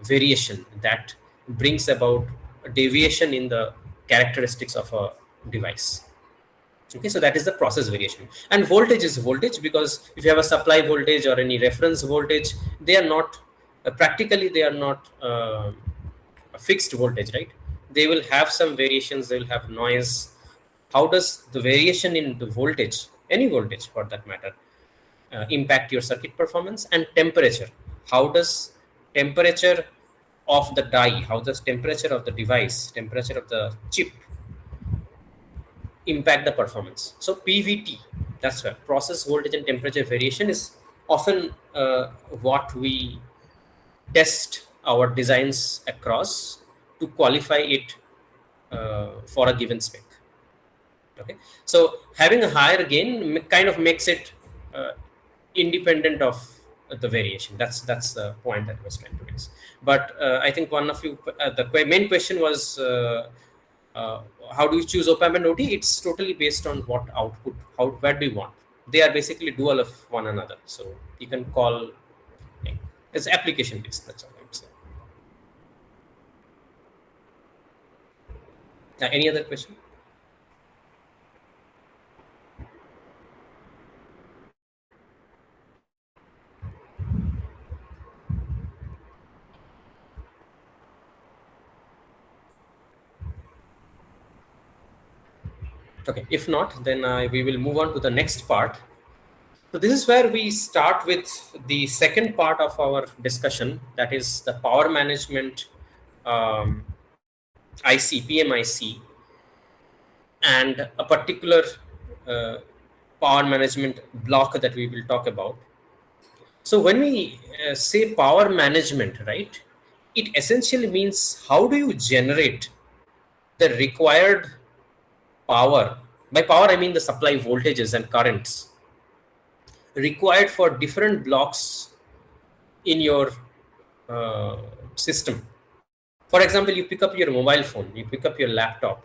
variation that brings about a deviation in the characteristics of a device. Okay, so that is the process variation. And voltage is voltage, because if you have a supply voltage or any reference voltage, they are not practically they are not a fixed voltage, right? They will have some variations, they will have noise. How does the variation in the voltage, any voltage for that matter, impact your circuit performance? And temperature, how does temperature of the die, how does temperature of the device, temperature of the chip impact the performance? So PVT, that's where process voltage and temperature variation is often what we test our designs across to qualify it for a given spec. Okay, so having a higher gain kind of makes it independent of the variation. That's the point that I was trying to raise. But I think one of you, the main question was how do you choose op-amp and OT? It's totally based on what output, where do you want. They are basically dual of one another. So you can call, it's application based. That's all I would say. Any other question? Okay, if not, then we will move on to the next part. So this is where we start with the second part of our discussion, that is the power management IC, PMIC, and a particular power management block that we will talk about. So when we say power management, right, it essentially means how do you generate the required power. By power, I mean the supply voltages and currents required for different blocks in your system. For example, you pick up your mobile phone, you pick up your laptop,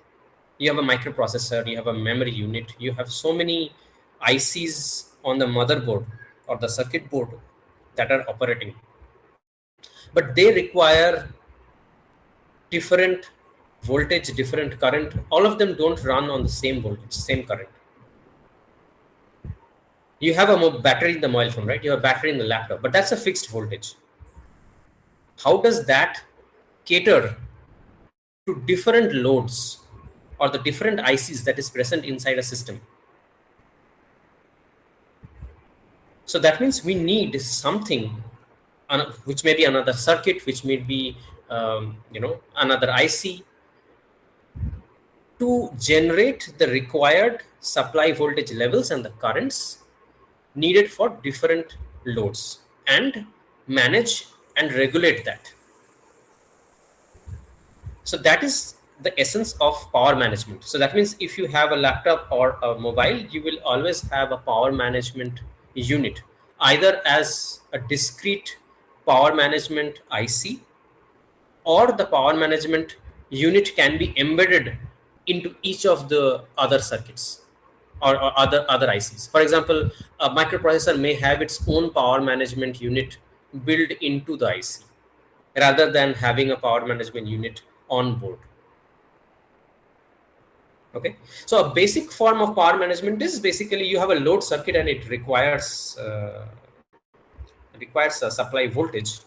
you have a microprocessor, you have a memory unit, you have so many ICs on the motherboard or the circuit board that are operating. But they require different voltage, different current. All of them don't run on the same voltage, same current. You have a battery in the mobile phone, right? You have a battery in the laptop, but that's a fixed voltage. How does that cater to different loads or the different ICs that is present inside a system? So that means we need something, which may be another circuit, which may be another IC, to generate the required supply voltage levels and the currents needed for different loads and manage and regulate that. So that is the essence of power management. So that means if you have a laptop or a mobile, you will always have a power management unit, either as a discrete power management IC, or the power management unit can be embedded into each of the other circuits or other ICs. For example, a microprocessor may have its own power management unit built into the IC rather than having a power management unit on board. Okay, so a basic form of power management is basically you have a load circuit and it requires a supply voltage.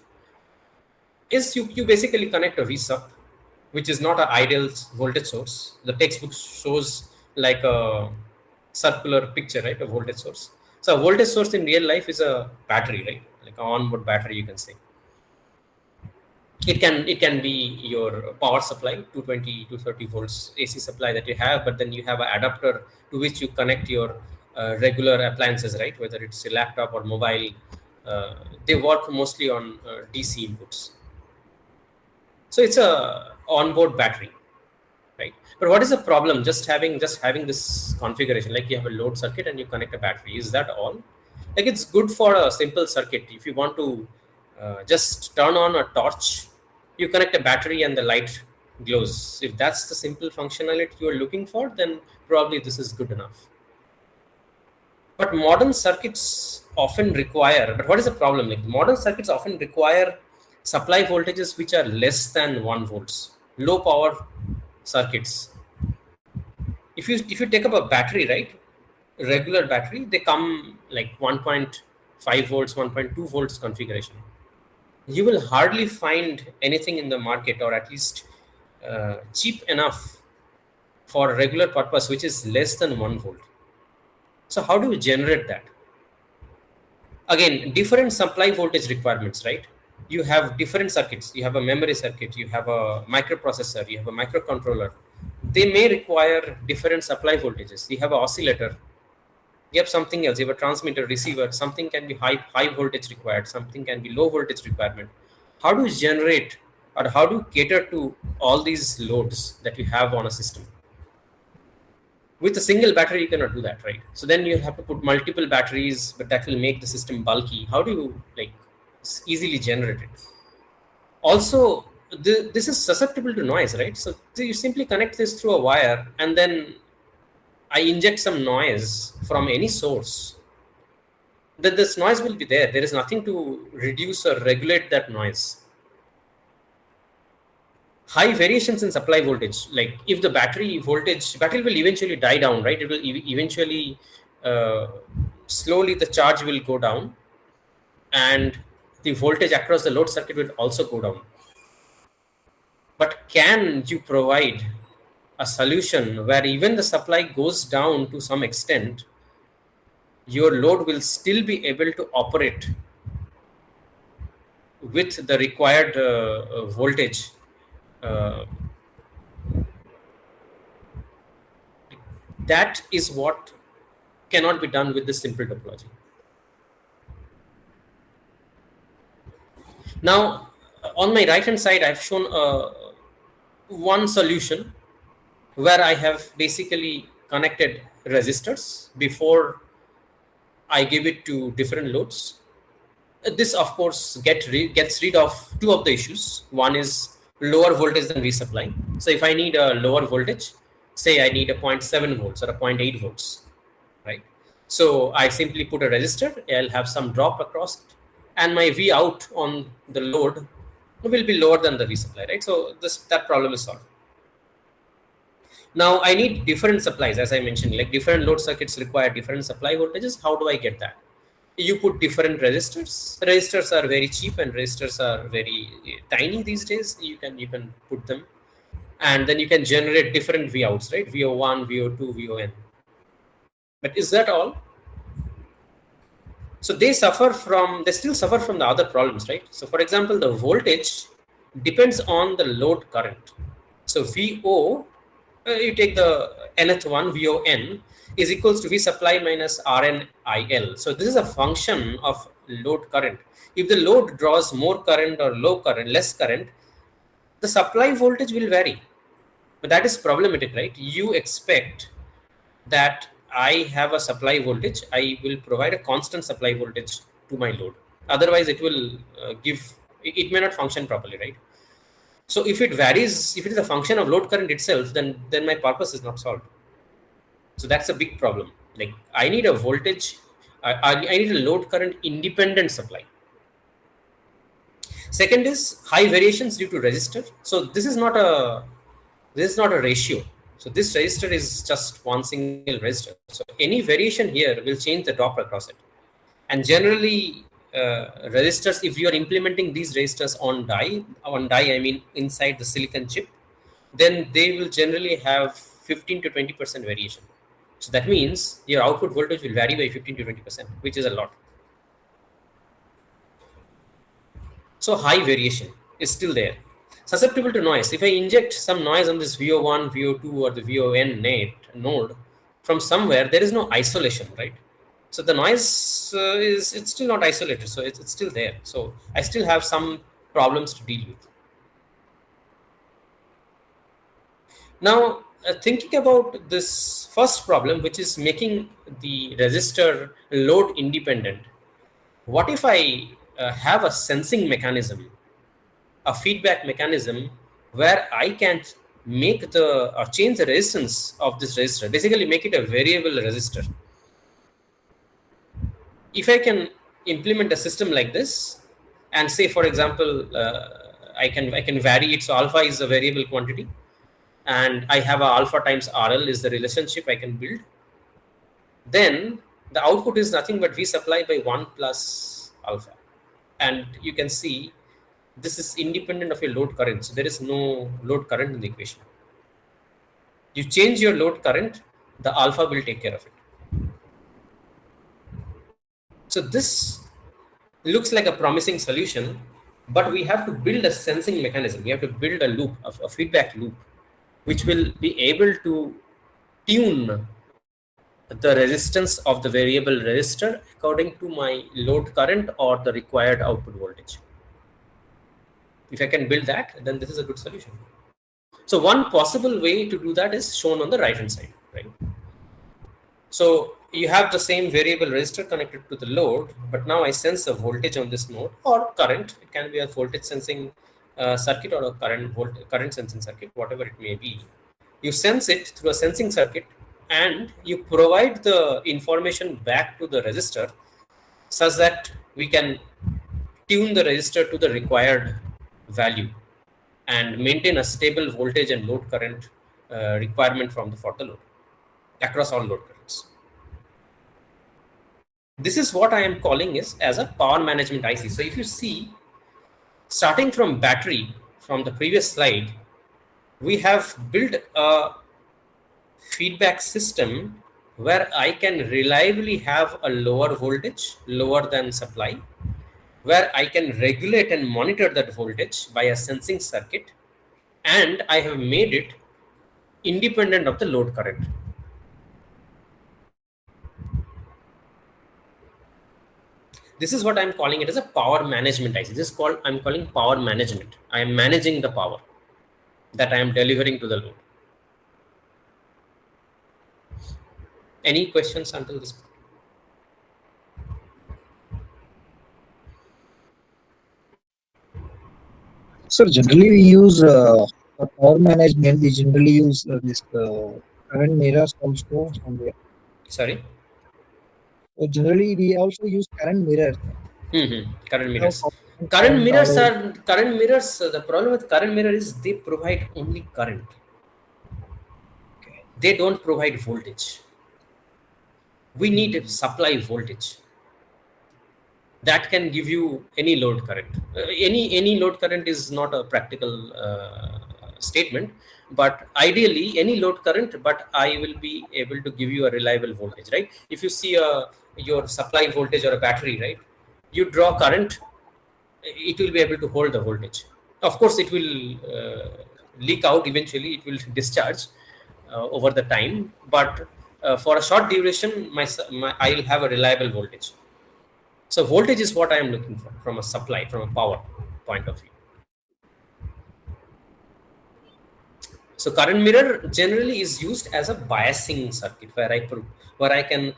Is you basically connect a V sub, which is not an ideal voltage source. The textbook shows like a circular picture, right? A voltage source. So a voltage source in real life is a battery, right? Like an onboard battery, you can say. It can be your power supply, 220 to 30 volts AC supply that you have, but then you have an adapter to which you connect your regular appliances, right? Whether it's a laptop or mobile, they work mostly on DC inputs. So it's a onboard battery, right? But what is the problem? Just having this configuration, like you have a load circuit and you connect a battery. Is that all? Like it's good for a simple circuit. If you want to just turn on a torch, you connect a battery and the light glows. If that's the simple functionality you are looking for, then probably this is good enough. But modern circuits often require, but what is the problem? Like modern circuits often require supply voltages which are less than 1 volts, low power circuits. If you take up a battery, right, regular battery, they come like 1.5 volts, 1.2 volts configuration. You will hardly find anything in the market, or at least cheap enough for a regular purpose, which is less than 1 volt. So how do we generate that? Again, different supply voltage requirements, right? You have different circuits. You have a memory circuit, you have a microprocessor, you have a microcontroller. They may require different supply voltages. You have an oscillator, you have something else, you have a transmitter, receiver. Something can be high voltage required, something can be low voltage requirement. How do you generate, or how do you cater to all these loads that you have on a system? With a single battery, you cannot do that, right? So then you have to put multiple batteries, but that will make the system bulky. How do you like easily generate it? Also, this is susceptible to noise, right? So you simply connect this through a wire, and then I inject some noise from any source. Then this noise will be there. There is nothing to reduce or regulate that noise. High variations in supply voltage, like if the battery will eventually die down, right? It will eventually slowly the charge will go down, and the voltage across the load circuit will also go down. But can you provide a solution where even the supply goes down to some extent, your load will still be able to operate with the required voltage? That is what cannot be done with this simple topology. Now, on my right hand side, I've shown one solution where I have basically connected resistors before I give it to different loads. This, of course, gets rid of two of the issues. One is lower voltage than resupply. So if I need a lower voltage, say I need a 0.7 volts or a 0.8 volts, right? So I simply put a resistor, I'll have some drop across it, and my V out on the load will be lower than the resupply, right? So that problem is solved. Now I need different supplies, as I mentioned, like different load circuits require different supply voltages. How do I get that? You put different resistors. Resistors are very cheap and resistors are very tiny these days. You can put them, and then you can generate different V outs, right? VO1, VO2, VON. But is that all? So they still suffer from the other problems, right? So for example, the voltage depends on the load current. So VO, you take the nth one, VON is equals to V supply minus RNIL. So this is a function of load current. If the load draws more current or less current, the supply voltage will vary. But that is problematic, right? You expect that I have a supply voltage, I will provide a constant supply voltage to my load. Otherwise, it will it may not function properly, right? So if it varies, if it is a function of load current itself, then my purpose is not solved. So that's a big problem. Like I need a voltage, I need a load current independent supply. Second is high variations due to resistor. So this is not a ratio. So this resistor is just one single resistor. So any variation here will change the drop across it. And generally, resistors, if you are implementing these resistors on die I mean inside the silicon chip, then they will generally have 15 to 20% variation. So that means your output voltage will vary by 15 to 20%, which is a lot. So high variation is still there. Susceptible to noise. If I inject some noise on this VO1, VO2 or the VON node from somewhere, there is no isolation, right? So the noise it's still not isolated, so it's still there. So I still have some problems to deal with. Now, thinking about this first problem, which is making the resistor load independent, what if I have a sensing mechanism, a feedback mechanism where I can make change the resistance of this resistor, basically make it a variable resistor. If I can implement a system like this and say, for example, I can vary it. So alpha is a variable quantity and I have a alpha times RL is the relationship I can build. Then the output is nothing but V supply by 1 plus alpha. And you can see this is independent of your load current. So there is no load current in the equation. You change your load current, the alpha will take care of it. So this looks like a promising solution, but we have to build a sensing mechanism. We have to build a loop, a feedback loop, which will be able to tune the resistance of the variable resistor according to my load current or the required output voltage. If I can build that, then this is a good solution. So one possible way to do that is shown on the right hand side, right? So you have the same variable resistor connected to the load, but now I sense a voltage on this node or current. It can be a voltage sensing circuit or a current sensing circuit, whatever it may be. You sense it through a sensing circuit and you provide the information back to the resistor such that we can tune the resistor to the required value and maintain a stable voltage and load current requirement for the load across all load currents. This is what I am calling as a power management IC. So if you see, starting from battery from the previous slide, we have built a feedback system where I can reliably have a lower voltage, lower than supply, where I can regulate and monitor that voltage by a sensing circuit, and I have made it independent of the load current. This is what I'm calling it as a power management IC. This is called, I'm calling power management. I am managing the power that I am delivering to the load. Any questions until this point? So generally we use for power management. We generally use this current mirrors also somewhere. Sorry. So generally we also use current mirrors. Current mirrors. Current mirrors. The problem with current mirror is they provide only current. Okay. They don't provide voltage. We need supply voltage that can give you any load current. Any load current is not a practical statement, but ideally any load current, but I will be able to give you a reliable voltage, right? If you see a your supply voltage or a battery, right? You draw current, it will be able to hold the voltage. Of course, it will leak out eventually, it will discharge over the time, but for a short duration, I will have a reliable voltage. So voltage is what I am looking for from a supply, from a power point of view. So current mirror generally is used as a biasing circuit where I can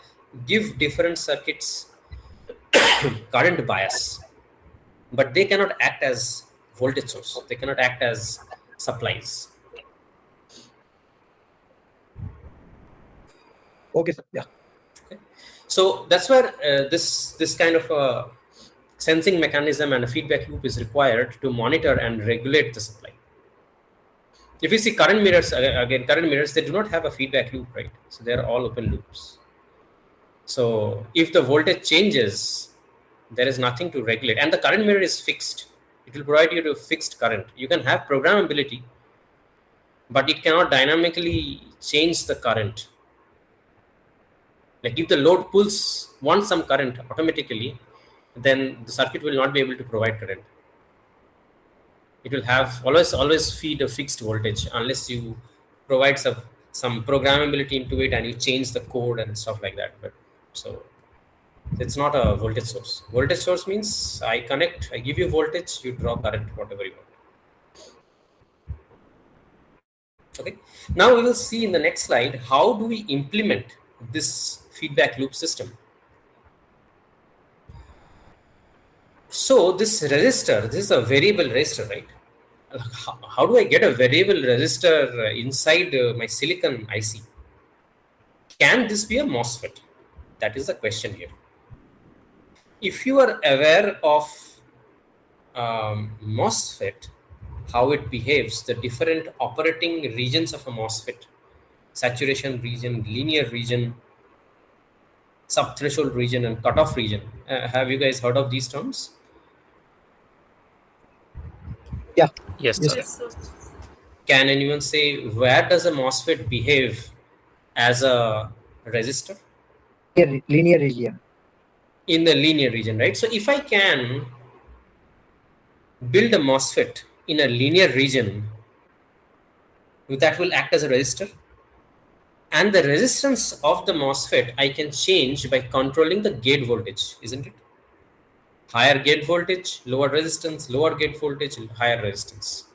give different circuits current bias, but they cannot act as voltage source. They cannot act as supplies. Okay, sir. Yeah. Okay. So that's where this kind of a sensing mechanism and a feedback loop is required to monitor and regulate the supply. If you see current mirrors, again, current mirrors, they do not have a feedback loop, right? So they are all open loops. So if the voltage changes, there is nothing to regulate. And the current mirror is fixed. It will provide you a fixed current. You can have programmability, but it cannot dynamically change the current. Like if the load wants some current automatically, then the circuit will not be able to provide current. It will have always feed a fixed voltage unless you provide some programmability into it and you change the code and stuff like that. But so it's not a voltage source. Voltage source means I give you voltage, you draw current, whatever you want. Okay. Now we will see in the next slide, how do we implement this feedback loop system? So this resistor, this is a variable resistor, right? How do I get a variable resistor inside my silicon IC? Can this be a MOSFET? That is the question here. If you are aware of MOSFET, how it behaves, the different operating regions of a MOSFET, saturation region, linear region, subthreshold region, and cutoff region. Have you guys heard of these terms? Yeah. Yes, sir. Yes, sir. Can anyone say where does a MOSFET behave as a resistor? Linear region. In the linear region, right? So if I can build a MOSFET in a linear region, that will act as a resistor. And the resistance of the MOSFET I can change by controlling the gate voltage, isn't it? Higher gate voltage, lower resistance, lower gate voltage, higher resistance.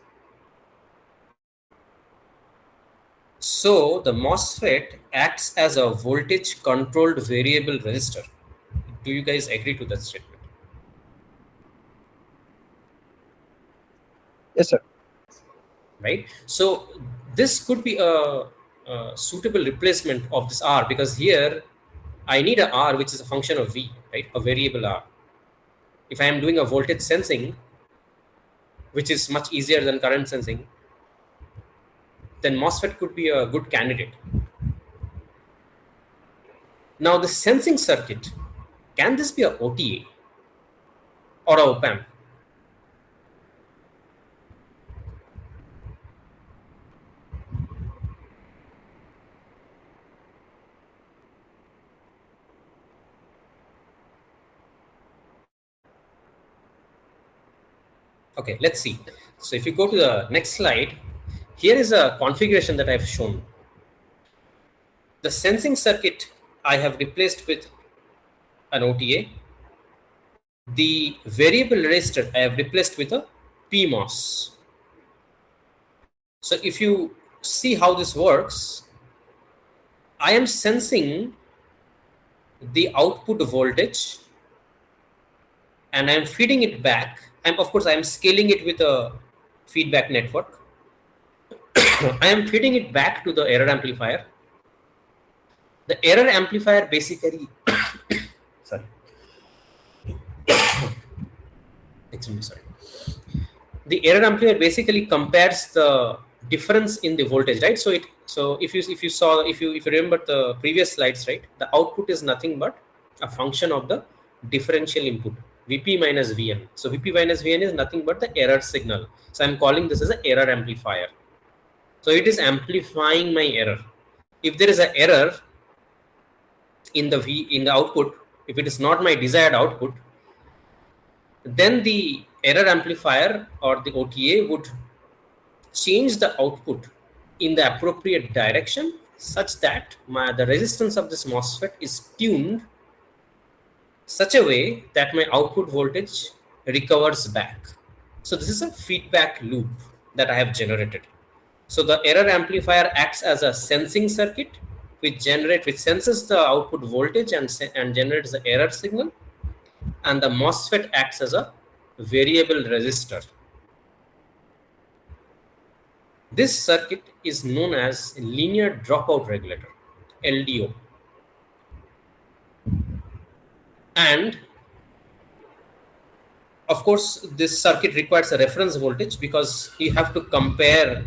So the MOSFET acts as a voltage controlled variable resistor. Do you guys agree to that statement? Yes, sir. Right. So this could be a suitable replacement of this R, because here I need a R which is a function of V, right? A variable R. If I am doing a voltage sensing, which is much easier than current sensing, then MOSFET could be a good candidate. Now the sensing circuit, can this be a OTA or a op-amp? Okay, let's see. So if you go to the next slide, here is a configuration that I've shown. The sensing circuit I have replaced with an OTA. The variable resistor I have replaced with a PMOS. So if you see how this works, I am sensing the output voltage and I'm feeding it back. Of course, I am scaling it with a feedback network. I am feeding it back to the error amplifier. The error amplifier basically, sorry. Extremely sorry. The error amplifier basically compares the difference in the voltage, right? So if you remember the previous slides, right, the output is nothing but a function of the differential input, Vp minus Vn. So Vp minus Vn is nothing but the error signal. So I'm calling this as an error amplifier. So it is amplifying my error. If there is an error in the output, if it is not my desired output, then the error amplifier or the OTA would change the output in the appropriate direction such that the resistance of this MOSFET is tuned such a way that my output voltage recovers back. So this is a feedback loop that I have generated. So the error amplifier acts as a sensing circuit which senses the output voltage and generates the error signal, and the MOSFET acts as a variable resistor. This circuit is known as linear dropout regulator, LDO. And of course, this circuit requires a reference voltage because you have to compare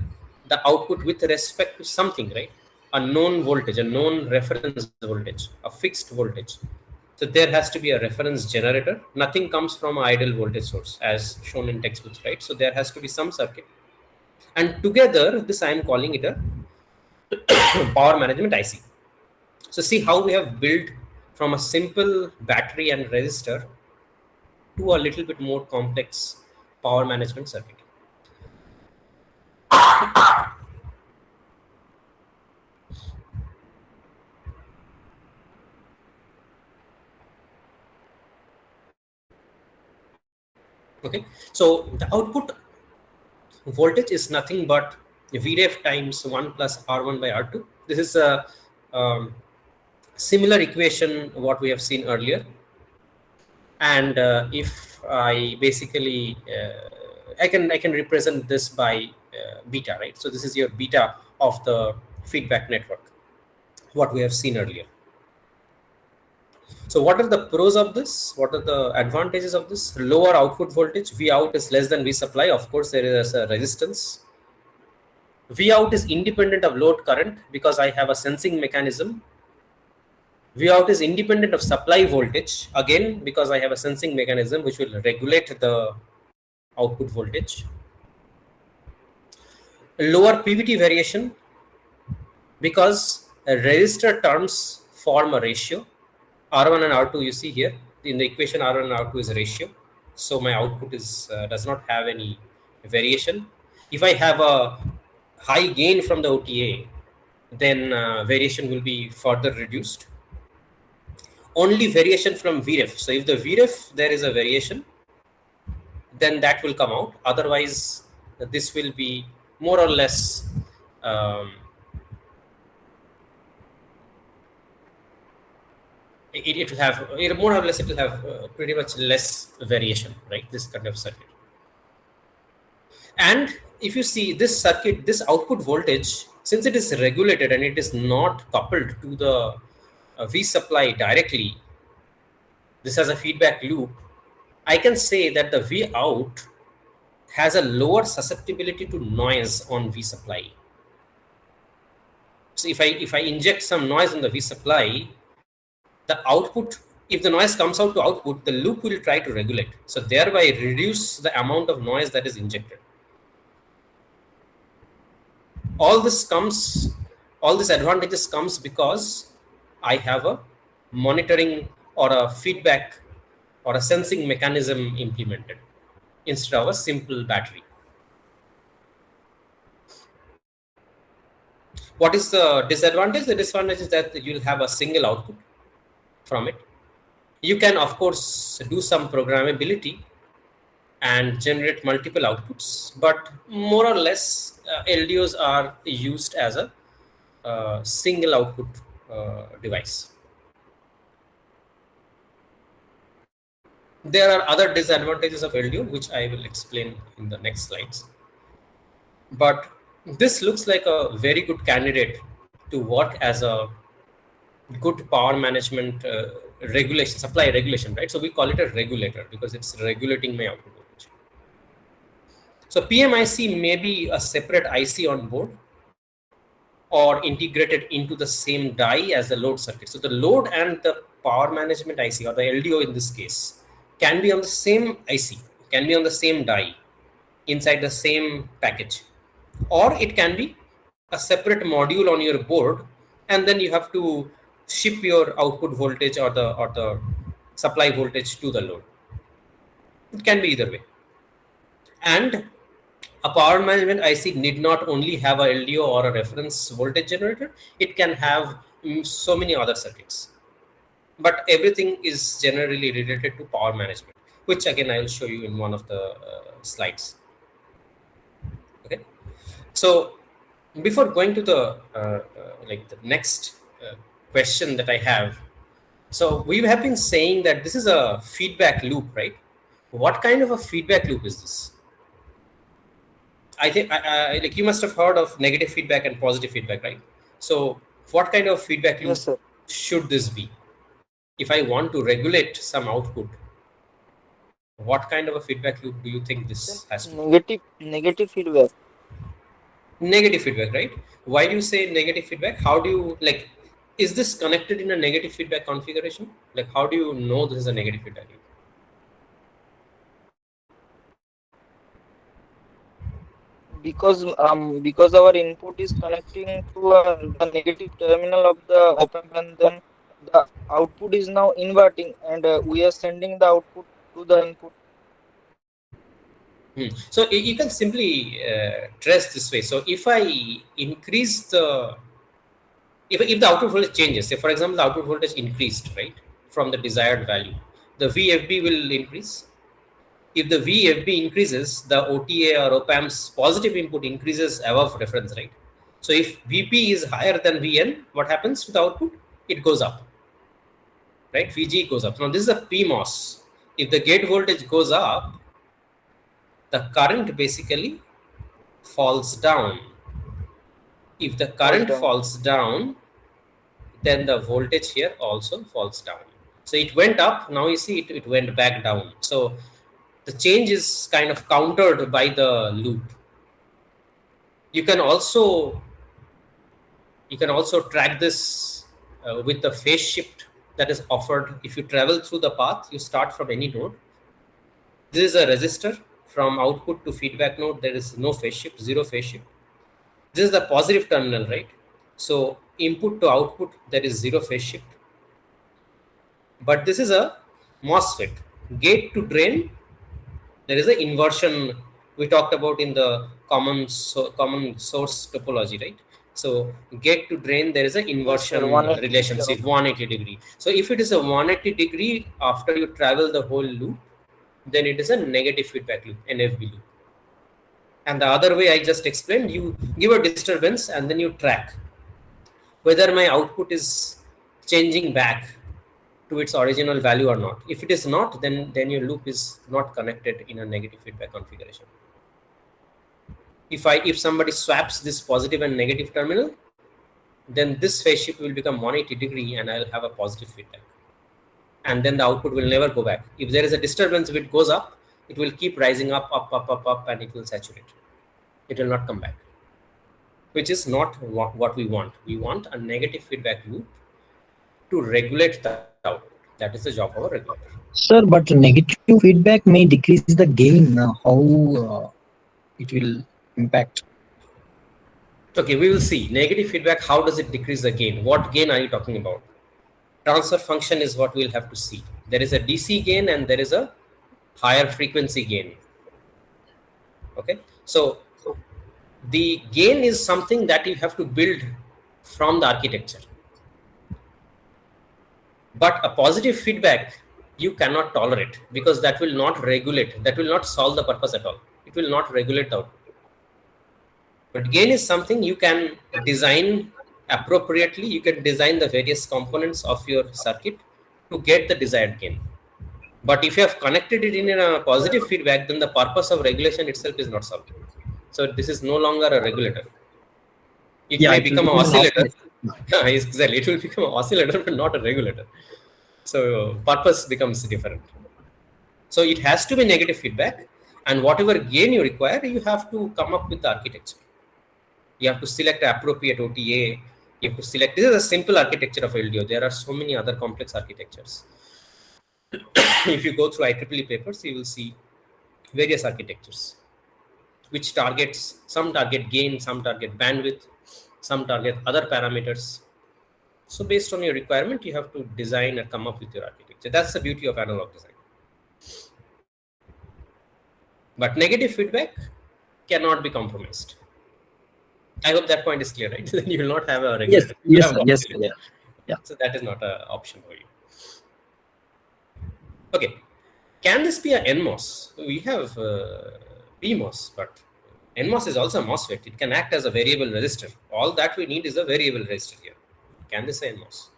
the output with respect to something, right? A known voltage, a known reference voltage, a fixed voltage. So there has to be a reference generator. Nothing comes from an ideal voltage source as shown in textbooks, right? So there has to be some circuit. And together, this I am calling it a power management IC. So see how we have built from a simple battery and resistor to a little bit more complex power management circuit. Okay, so the output voltage is nothing but Vref times 1 plus R1 by R2. This is a similar equation what we have seen earlier. And if I basically I can represent this by beta, right? So this is your beta of the feedback network, what we have seen earlier. So what are the pros of this? What are the advantages of this? Lower output voltage, V out is less than V supply. Of course, there is a resistance. V out is independent of load current because I have a sensing mechanism. V out is independent of supply voltage, again, because I have a sensing mechanism which will regulate the output voltage. Lower PVT variation because resistor terms form a ratio. R1 and R2 you see here. In the equation, R1 and R2 is a ratio. So my output is does not have any variation. If I have a high gain from the OTA, then variation will be further reduced. Only variation from Vref. So if the Vref there is a variation, then that will come out. Otherwise, this will be more or less it will have more or less it will have pretty much less variation, right? This kind of circuit. And if you see this circuit, this output voltage, since it is regulated and it is not coupled to the V supply directly, this has a feedback loop. I can say that the V out has a lower susceptibility to noise on V supply. So if I inject some noise in the V supply, the output, if the noise comes out to output, the loop will try to regulate. So thereby reduce the amount of noise that is injected. All these advantages comes because I have a monitoring or a feedback or a sensing mechanism implemented instead of a simple battery. What is the disadvantage? The disadvantage is that you'll have a single output from it. You can, of course, do some programmability and generate multiple outputs, but more or less LDOs are used as a single output device. There are other disadvantages of LDO, which I will explain in the next slides. But this looks like a very good candidate to work as a good power management regulation, supply regulation, right? So we call it a regulator because it's regulating my output voltage. So PMIC may be a separate IC on board or integrated into the same die as the load circuit. So the load and the power management IC, or the LDO in this case, can be on the same IC, can be on the same die inside the same package, or it can be a separate module on your board, and then you have to ship your output voltage or the supply voltage to the load. It can be either way. And a power management IC need not only have a LDO or a reference voltage generator, it can have so many other circuits. But everything is generally related to power management, which again I will show you in one of the slides. Okay, so before going to the like the next question that I have, so we have been saying that this is a feedback loop, right? What kind of a feedback loop is this? I think like you must have heard of negative feedback and positive feedback, right? So what kind of feedback loop Yes, sir. should this be? If I want to regulate some output, what kind of a feedback loop do you think Then this has to be? negative feedback. Negative feedback, right? Why do you say negative feedback? How do you like, is this connected in a negative feedback configuration? Like, how do you know this is a negative feedback loop? Because our input is connecting to the negative terminal of the op amp, and then the output is now inverting, and we are sending the output to the input. So you can simply trace this way. So if I increase the, if the output voltage changes, say for example, the output voltage increased, right, from the desired value, the VFB will increase. If the VFB increases, the OTA or op-amp's positive input increases above reference, right? So if VP is higher than VN, what happens to the output? It goes up, right? VG goes up. Now this is a PMOS. If the gate voltage goes up, the current basically falls down. If the Falls current down. falls down, then the voltage here also falls down. So it went up, now you see it went back down. So the change is kind of countered by the loop. You can also track this with the phase shift that is offered. If you travel through the path, you start from any node. This is a resistor from output to feedback node. There is no phase shift, zero phase shift. This is the positive terminal, right? So input to output, there is zero phase shift. But this is a MOSFET. Gate to drain, there is an inversion we talked about in the common source topology, right? So gate to drain, there is an Yes, sir. inversion 180 degree relationship, of 180 degree. So if it is a 180 degree after you travel the whole loop, then it is a negative feedback loop, NFB loop. And the other way I just explained, you give a disturbance and then you track whether my output is changing back to its original value or not. If it is not, then your loop is not connected in a negative feedback configuration. If somebody swaps this positive and negative terminal, then this phase shift will become 180 degree and I'll have a positive feedback. And then the output will never go back. If there is a disturbance, if it goes up, it will keep rising up, and it will saturate. It will not come back, which is not what we want. We want a negative feedback loop to regulate the output. That is the job of a regulator. Sir, but negative feedback may decrease the gain. How it will impact? Okay, we will see. Negative feedback, how does it decrease the gain? What gain are you talking about? Transfer function is what we'll have to see. There is a DC gain and there is a higher frequency gain. Okay, so the gain is something that you have to build from the architecture. But a positive feedback you cannot tolerate, because that will not regulate, that will not solve the purpose at all. It will not regulate the output. But gain is something you can design appropriately. You can design the various components of your circuit to get the desired gain. But if you have connected it in a positive feedback, then the purpose of regulation itself is not solved. So this is no longer a regulator. It may become an oscillator. Exactly, it will become an oscillator, but not a regulator. So purpose becomes different. So it has to be negative feedback, and whatever gain you require, you have to come up with the architecture. You have to select appropriate OTA. You have to select. This is a simple architecture of LDO. There are so many other complex architectures. If you go through IEEE papers, you will see various architectures, which targets, some target gain, some target bandwidth, some target other parameters. So based on your requirement, you have to design and come up with your architecture. So that's the beauty of analog design. But negative feedback cannot be compromised. I hope that point is clear, right? Then you will not have a regulator. You Yes, have yes, oscillator. yeah. So that is not an option for you. Okay. Can this be a NMOS? We have PMOS, but NMOS is also a MOSFET. It can act as a variable resistor. All that we need is a variable resistor here. Can this be NMOS?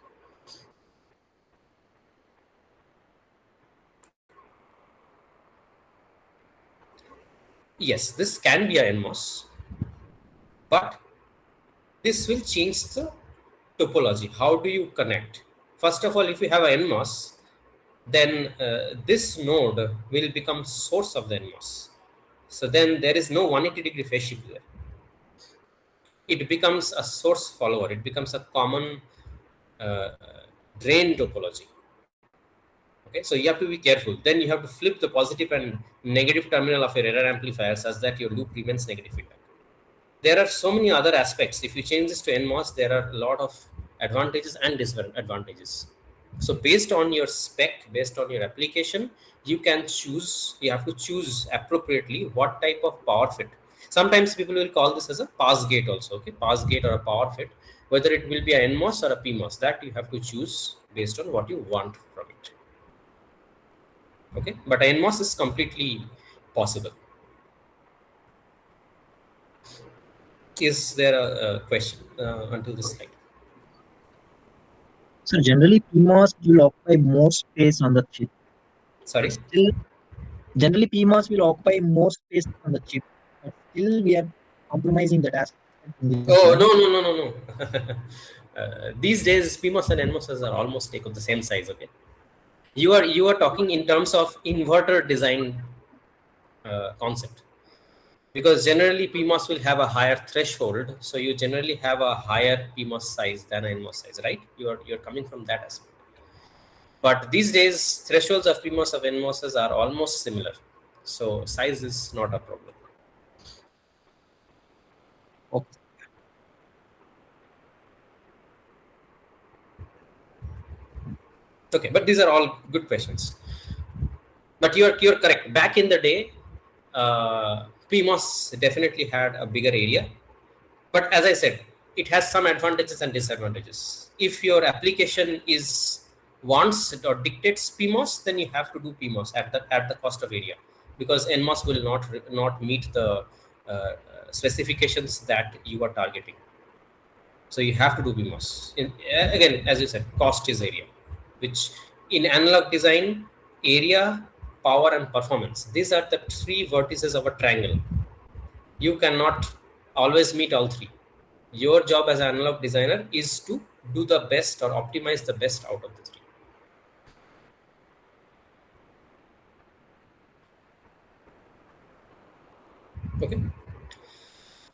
Yes, this can be a NMOS, but this will change the topology. How do you connect? First of all, if you have a NMOS, then this node will become source of the NMOS. So then there is no 180-degree phase shift there. It becomes a source follower. It becomes a common drain topology. Okay, so you have to be careful. Then you have to flip the positive and negative terminal of your error amplifier such that your loop prevents negative feedback. There are so many other aspects. If you change this to NMOS, there are a lot of advantages and disadvantages. So based on your spec, based on your application, you can choose, you have to choose appropriately what type of power fit. Sometimes people will call this as a pass gate also, okay? Pass gate or a power fit, whether it will be a NMOS or a PMOS, that you have to choose based on what you want from it. Okay, but NMOS is completely possible. Is there a question until this slide? So generally, PMOS will occupy more space on the chip. Sorry? Still, generally, PMOS will occupy more space on the chip, but still we are compromising that aspect. Oh, no. These days, PMOS and NMOS are almost take of the same size, okay? You are talking in terms of inverter design concept. Because generally PMOS will have a higher threshold, so you generally have a higher PMOS size than NMOS size, right? You're coming from that aspect. But these days, thresholds of PMOS of NMOS are almost similar, so size is not a problem. Okay. Okay, but these are all good questions. But you're correct. Back in the day, PMOS definitely had a bigger area. But as I said, it has some advantages and disadvantages. If your application is wants or dictates PMOS, then you have to do PMOS at the cost of area, because NMOS will not meet the specifications that you are targeting. So you have to do PMOS. Again, as you said, cost is area, which in analog design, area, power, and performance, these are the three vertices of a triangle. You cannot always meet all three. Your job as an analog designer is to do the best or optimize the best out of the three. Okay.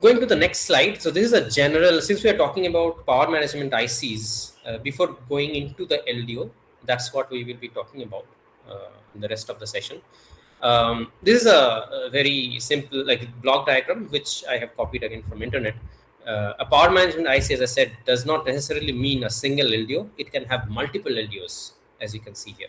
Going to the next slide. So this is a general, since we are talking about power management ICs, before going into the LDO, that's what we will be talking about in the rest of the session. This is a very simple block diagram, which I have copied again from internet. A power management IC, as I said, does not necessarily mean a single LDO. It can have multiple LDOs, as you can see here.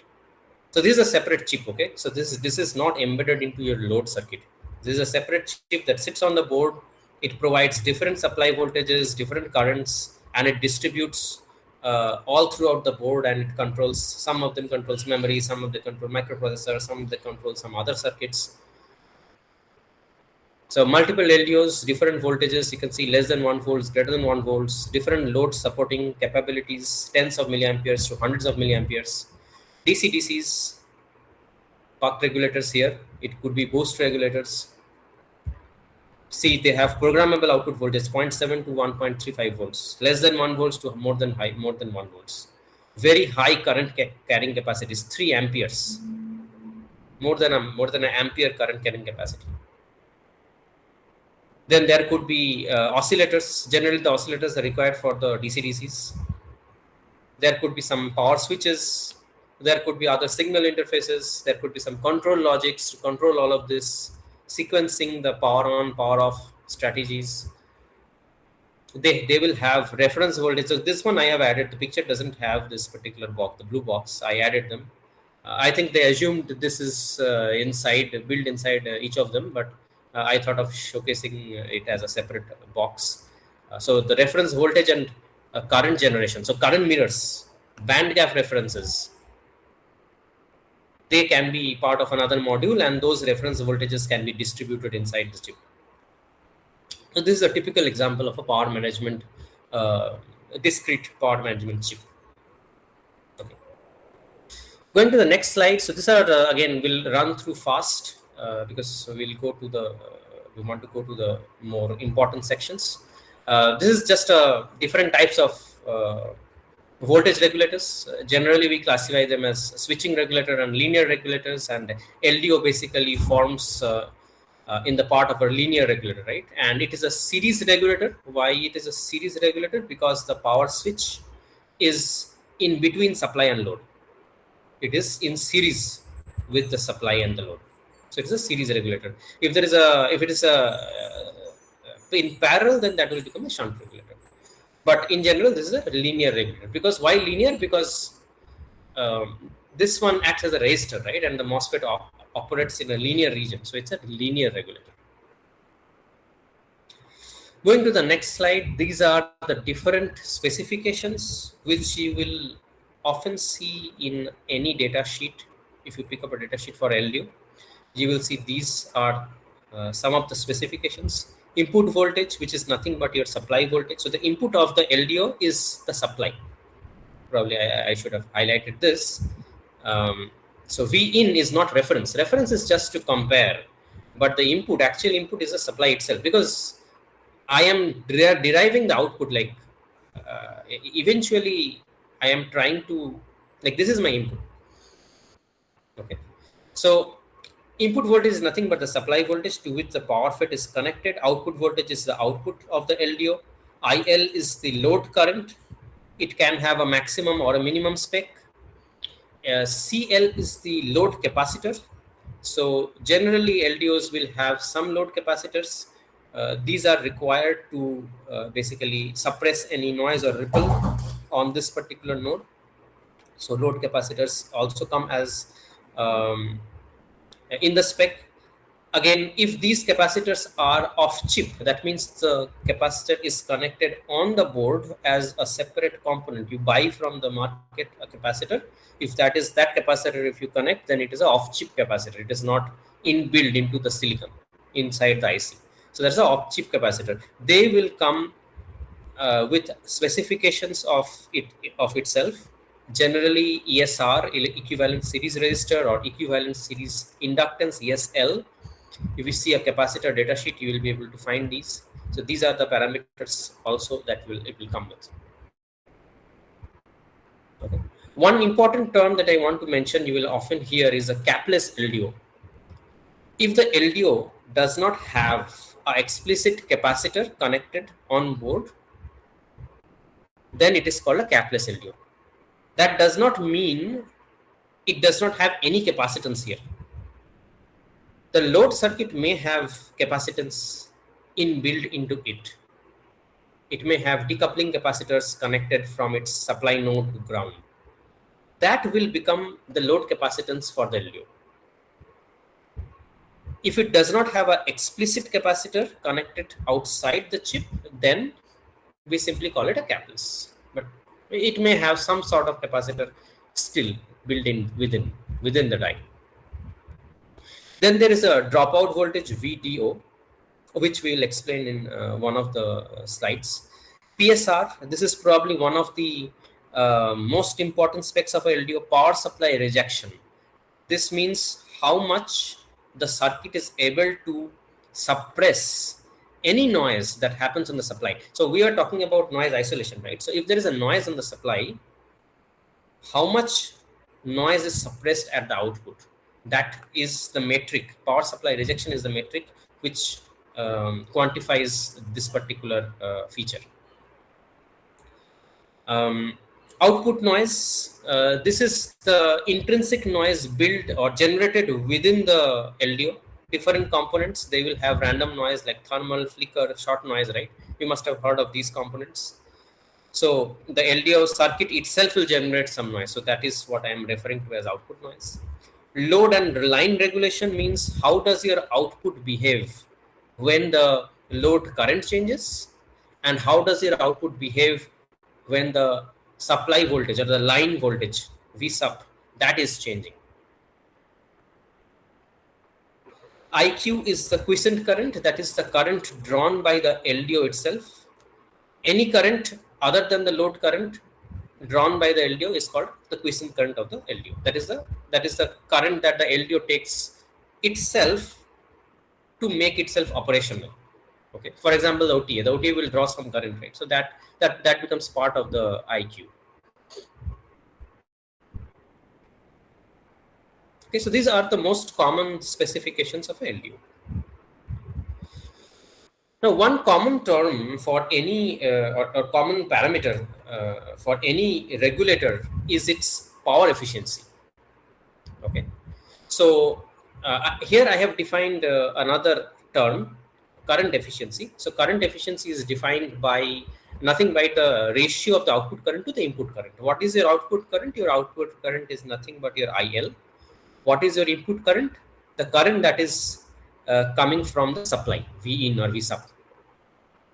So this is a separate chip, okay? So this is not embedded into your load circuit. This is a separate chip that sits on the board. It provides different supply voltages, different currents, and it distributes all throughout the board, and it controls, some of them controls memory, some of them control microprocessor, some of them control some other circuits. So multiple LDOs, different voltages, you can see less than 1 volts, greater than 1 volts, different load supporting capabilities, tens of milliamperes to hundreds of milliamperes. DCs, buck regulators here, it could be boost regulators. See, they have programmable output voltage 0.7 to 1.35 volts, less than 1 volts to more than 1 volts. Very high current carrying capacity is 3 amperes, more than an ampere current carrying capacity. Then there could be oscillators. Generally, the oscillators are required for the DC-DCs. There could be some power switches. There could be other signal interfaces. There could be some control logics to control all of this, sequencing the power on, power off strategies. They will have reference voltage. So this one I have added. The picture doesn't have this particular box, the blue box. I added them. I think they assumed this is built inside each of them, but I thought of showcasing it as a separate box. So the reference voltage and current generation. So current mirrors, band gap references, they can be part of another module, and those reference voltages can be distributed inside the chip. So this is a typical example of a power management, discrete power management chip. Okay. Going to the next slide. So these are again we'll run through fast because we want to go to the more important sections. This is just different types of voltage regulators. Generally, we classify them as switching regulator and linear regulators, and LDO basically forms in the part of a linear regulator, right? And it is a series regulator. Why it is a series regulator? Because the power switch is in between supply and load. It is in series with the supply and the load. So it is a series regulator. If it is in parallel, then that will become a shunt regulator. But in general, this is a linear regulator. Because why linear? Because this one acts as a resistor, right? And the MOSFET operates in a linear region. So it's a linear regulator. Going to the next slide, these are the different specifications which you will often see in any data sheet. If you pick up a data sheet for LDO, you will see these are some of the specifications. Input voltage, which is nothing but your supply voltage. So the input of the LDO is the supply. Probably I should have highlighted this. So V in is not reference. Reference is just to compare, but the input, actual input, is the supply itself, because I am deriving the output. Like eventually, I am trying to, like, this is my input. Okay, so input voltage is nothing but the supply voltage to which the power FET is connected. Output voltage is the output of the LDO. IL is the load current. It can have a maximum or a minimum spec. CL is the load capacitor. So generally LDOs will have some load capacitors. These are required to basically suppress any noise or ripple on this particular node. So load capacitors also come as in the spec. Again, if these capacitors are off chip, that means the capacitor is connected on the board as a separate component. You buy from the market a capacitor. If that is that capacitor, if you connect, then it is an off-chip capacitor. It is not inbuilt into the silicon inside the IC. So that's an off-chip capacitor. They will come with specifications of itself. Generally, ESR, equivalent series resistor, or equivalent series inductance, ESL. If you see a capacitor data sheet, you will be able to find these. So these are the parameters also that it will come with. Okay. One important term that I want to mention, you will often hear, is a capless LDO. If the LDO does not have an explicit capacitor connected on board, then it is called a capless LDO. That does not mean it does not have any capacitance here. The load circuit may have capacitance inbuilt into it. It may have decoupling capacitors connected from its supply node to ground. That will become the load capacitance for the LDO. If it does not have an explicit capacitor connected outside the chip, then we simply call it a capless. But it may have some sort of capacitor still built in within the die. Then there is a dropout voltage VDO, which we will explain in one of the slides. PSR, this is probably one of the most important specs of a LDO, power supply rejection. This means how much the circuit is able to suppress any noise that happens on the supply. So we are talking about noise isolation, right? So if there is a noise on the supply, how much noise is suppressed at the output? That is the metric. Power supply rejection is the metric which quantifies this particular feature. Output noise, this is the intrinsic noise built or generated within the LDO. Different components, they will have random noise like thermal, flicker, short noise, right? You must have heard of these components. So the LDO circuit itself will generate some noise. So that is what I am referring to as output noise. Load and line regulation means how does your output behave when the load current changes, and how does your output behave when the supply voltage or the line voltage V sub that is changing. IQ is the quiescent current, that is the current drawn by the LDO itself. Any current other than the load current drawn by the LDO is called the quiescent current of the LDO. That is the current that the LDO takes itself to make itself operational. Okay. For example, the OTA will draw some current, right? So that becomes part of the IQ. Okay, so these are the most common specifications of LDO. Now, one common term for any or common parameter for any regulator is its power efficiency. Okay, so here I have defined another term, current efficiency. So current efficiency is defined by nothing but the ratio of the output current to the input current. What is your output current? Your output current is nothing but your IL. What is your input current? The current that is coming from the supply, V in or V sub.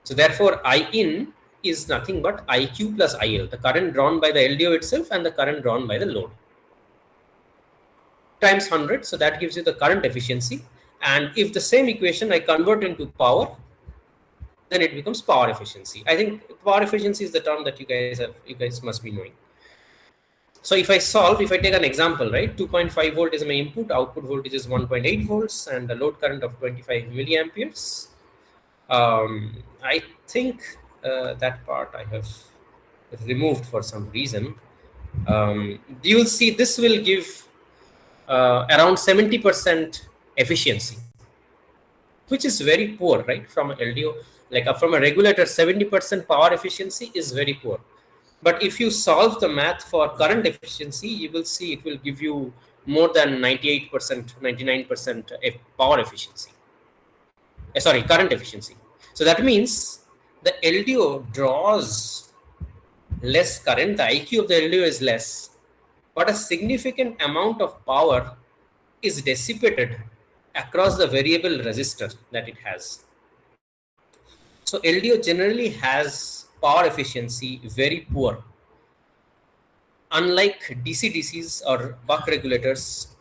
So therefore, I in is nothing but IQ plus IL, the current drawn by the LDO itself and the current drawn by the load, times 100. So that gives you the current efficiency. And if the same equation I convert into power, then it becomes power efficiency. I think power efficiency is the term that you guys must be knowing. So if I take an example, right, 2.5 volt is my input, output voltage is 1.8 volts, and the load current of 25 milliamperes. I think that part I have removed for some reason. You will see this will give around 70% efficiency, which is very poor, right? From an LDO, like from a regulator, 70% power efficiency is very poor. But if you solve the math for current efficiency, you will see it will give you more than 98%, 99% power efficiency. Sorry, current efficiency. So that means the LDO draws less current, the IQ of the LDO is less, but a significant amount of power is dissipated across the variable resistor that it has. So LDO generally has power efficiency very poor. Unlike DC-DCs or buck regulators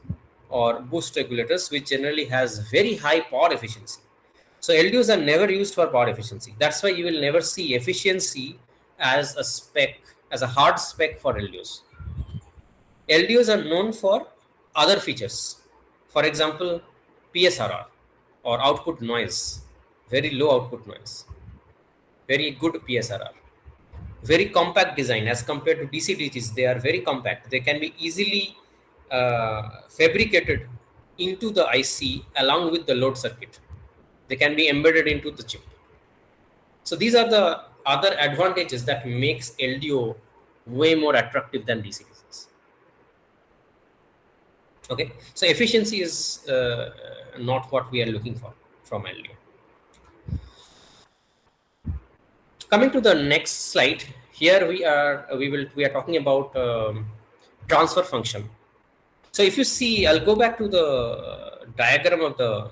or boost regulators, which generally has very high power efficiency. So LDOs are never used for power efficiency. That's why you will never see efficiency as a spec, as a hard spec for LDOs. LDOs are known for other features. For example, PSRR or output noise, very low output noise, very good PSRR. Very compact design as compared to DC-DCs. They are very compact. They can be easily fabricated into the IC along with the load circuit. They can be embedded into the chip. So these are the other advantages that makes LDO way more attractive than DC-DCs. Okay, so efficiency is not what we are looking for from LDO. Coming to the next slide, here we are talking about transfer function. So if you see, I'll go back to the diagram of the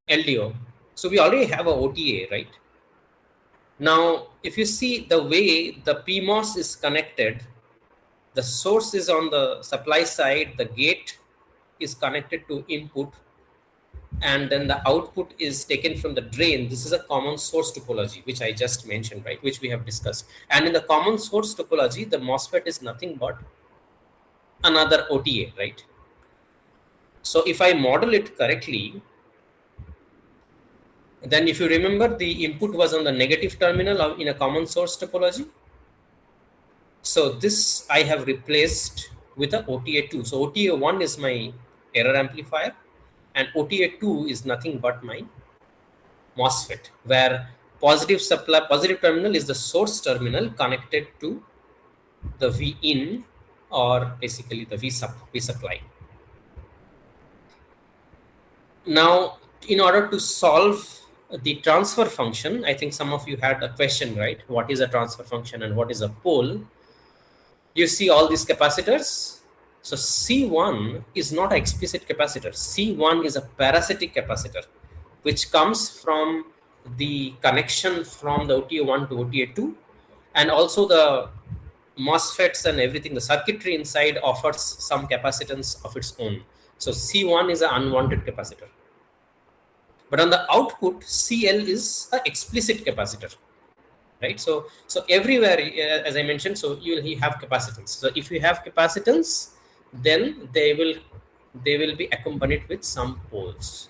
LDO. So we already have a OTA, right? Now, if you see the way the PMOS is connected, the source is on the supply side, the gate is connected to input, and then the output is taken from the drain. This is a common source topology, which I just mentioned, right, which we have discussed. And in the common source topology, the MOSFET is nothing but another OTA, right? So if I model it correctly, then if you remember, the input was on the negative terminal in a common source topology. So this I have replaced with a OTA2. So OTA1 is my error amplifier, and OTA2 is nothing but my MOSFET, where positive terminal is the source terminal connected to the V in, or basically the V supply. Now, in order to solve the transfer function, I think some of you had a question, right? What is a transfer function and what is a pole? You see all these capacitors. So C1 is not an explicit capacitor. C1 is a parasitic capacitor, which comes from the connection from the OTA1 to OTA2, and also the MOSFETs and everything, the circuitry inside offers some capacitance of its own. So C1 is an unwanted capacitor. But on the output, CL is an explicit capacitor, right? So everywhere, as I mentioned, so you have capacitance. So if you have capacitance, then they will be accompanied with some poles.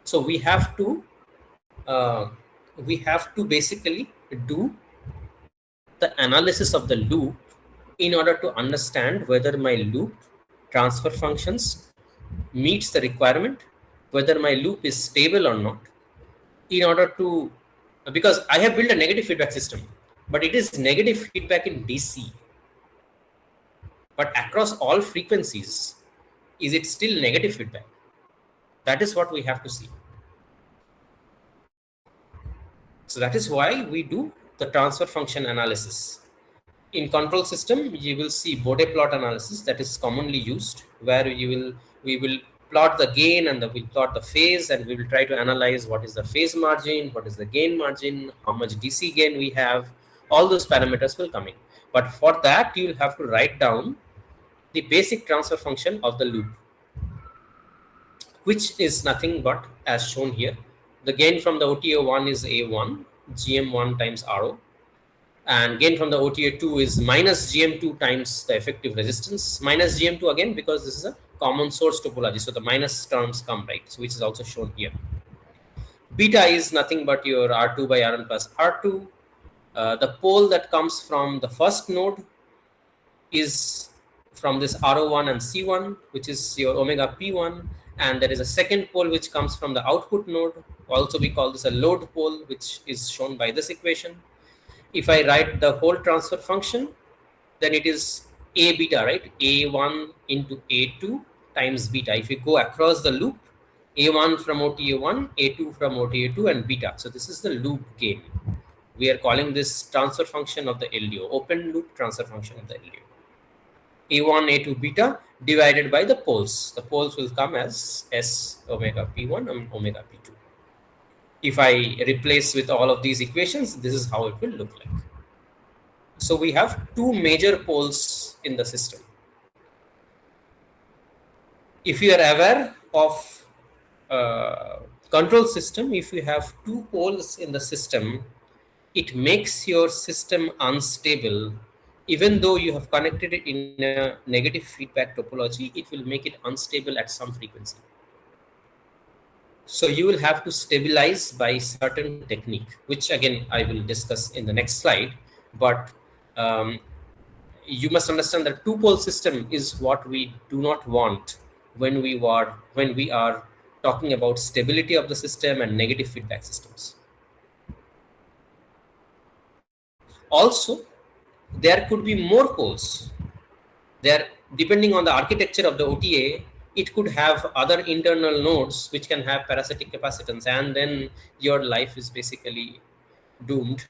So we have to basically do the analysis of the loop in order to understand whether my loop transfer functions meets the requirement, whether my loop is stable or not, in order to, because I have built a negative feedback system, but it is negative feedback in DC. But across all frequencies, is it still negative feedback? That is what we have to see. So that is why we do the transfer function analysis. In control system, you will see Bode plot analysis that is commonly used, where we will plot the gain and we'll plot the phase, and we will try to analyze what is the phase margin, what is the gain margin, how much DC gain we have. All those parameters will come in. But for that, you will have to write down the basic transfer function of the loop, which is nothing but as shown here. The gain from the OTA1 is A1, GM1 times RO. And gain from the OTA2 is minus GM2 times the effective resistance, minus GM2 again, because this is a common source topology. So the minus terms come, right? So which is also shown here. Beta is nothing but your R2 by Rn plus R2. The pole that comes from the first node is from this RO1 and C1, which is your omega P1. And there is a second pole which comes from the output node. Also, we call this a load pole, which is shown by this equation. If I write the whole transfer function, then it is A beta, right? A1 into A2 times beta. If you go across the loop, A1 from OTA1, A2 from OTA2, and beta. So this is the loop gain. We are calling this transfer function of the LDO, open loop transfer function of the LDO. A1, A2, beta divided by the poles. The poles will come as S omega P1 and omega P2. If I replace with all of these equations, this is how it will look like. So we have two major poles in the system. If you are aware of control system, if you have two poles in the system, it makes your system unstable. Even though you have connected it in a negative feedback topology, it will make it unstable at some frequency. So you will have to stabilize by certain technique, which again I will discuss in the next slide. But you must understand that two-pole system is what we do not want when we are talking about stability of the system and negative feedback systems. Also, there could be more poles. There, depending on the architecture of the OTA, it could have other internal nodes which can have parasitic capacitance, and then your life is basically doomed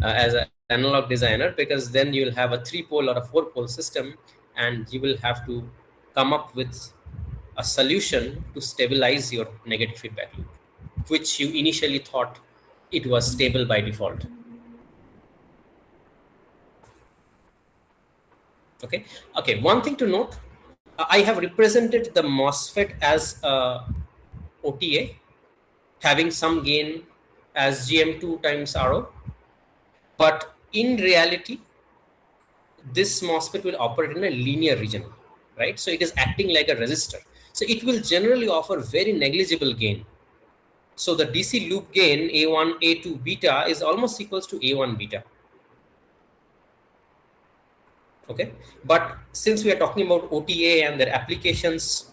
as an analog designer, because then you will have a 3-pole or a 4-pole system, and you will have to come up with a solution to stabilize your negative feedback loop, which you initially thought it was stable by default. Okay, one thing to note, I have represented the MOSFET as a OTA having some gain as GM2 times RO, but in reality, this MOSFET will operate in a linear region, right? So it is acting like a resistor. So it will generally offer very negligible gain. So the DC loop gain A1, A2 beta is almost equals to A1 beta. Okay, but since we are talking about OTA and their applications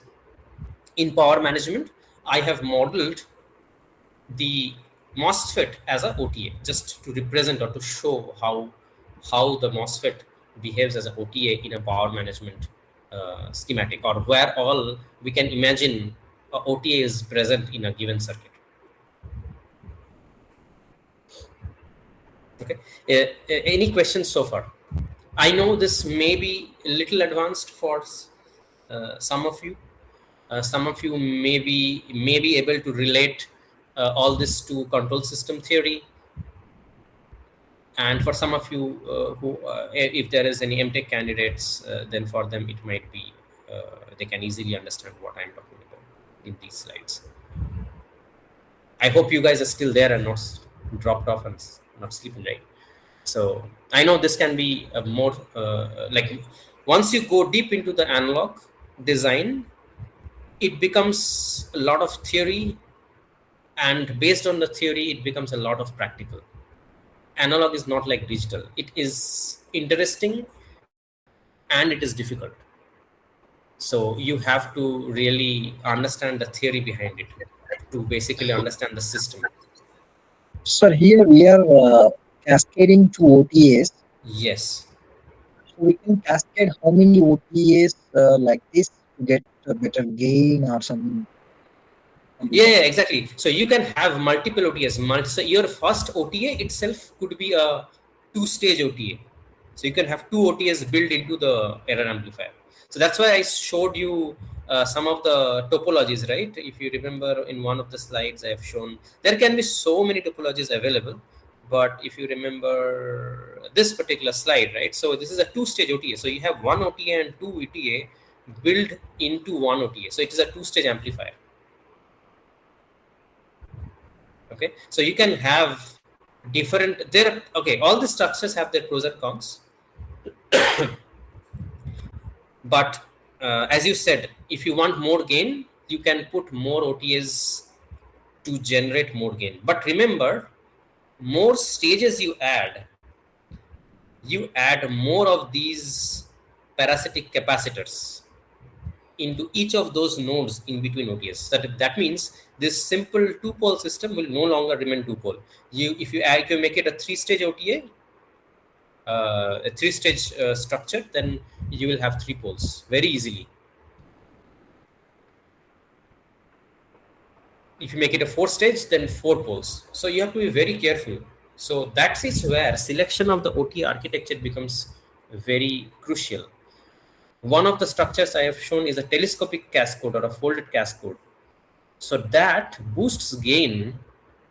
in power management, I have modeled the MOSFET as a OTA just to represent or to show how the MOSFET behaves as a OTA in a power management schematic, or where all we can imagine a OTA is present in a given circuit. Okay. Any questions so far? I know this may be a little advanced for some of you. Some of you may be able to relate all this to control system theory, and for some of you who if there is any MTech candidates, then for them it might be they can easily understand what I'm talking about in these slides. I hope you guys are still there and not dropped off and not sleeping, right? So I know this can be a more like once you go deep into the analog design, it becomes a lot of theory, and based on the theory, it becomes a lot of practical. Analog is not like digital. It is interesting and it is difficult. So you have to really understand the theory behind it to basically understand the system. Sir, here we are cascading to OTAs. Yes. So we can cascade how many OTAs like this to get a better gain or something? Yeah, exactly. So you can have multiple OTAs. So your first OTA itself could be a two-stage OTA. So you can have two OTAs built into the error amplifier. So that's why I showed you some of the topologies, right? If you remember in one of the slides I have shown, there can be so many topologies available. But if you remember this particular slide, right? So this is a two-stage OTA. So you have one OTA and two ETA built into one OTA. So it is a two-stage amplifier. Okay, so you can have different there. Okay, all the structures have their pros and cons. But as you said, if you want more gain, you can put more OTAs to generate more gain. But remember, more stages you add more of these parasitic capacitors into each of those nodes in between OTS. That means this simple two-pole system will no longer remain two-pole. If you make it a three-stage OTA, a three-stage structure, then you will have three poles very easily. If you make it a four-stage, then four poles. So you have to be very careful. So that is where selection of the OTA architecture becomes very crucial. One of the structures I have shown is a telescopic cascode or a folded cascode. So that boosts gain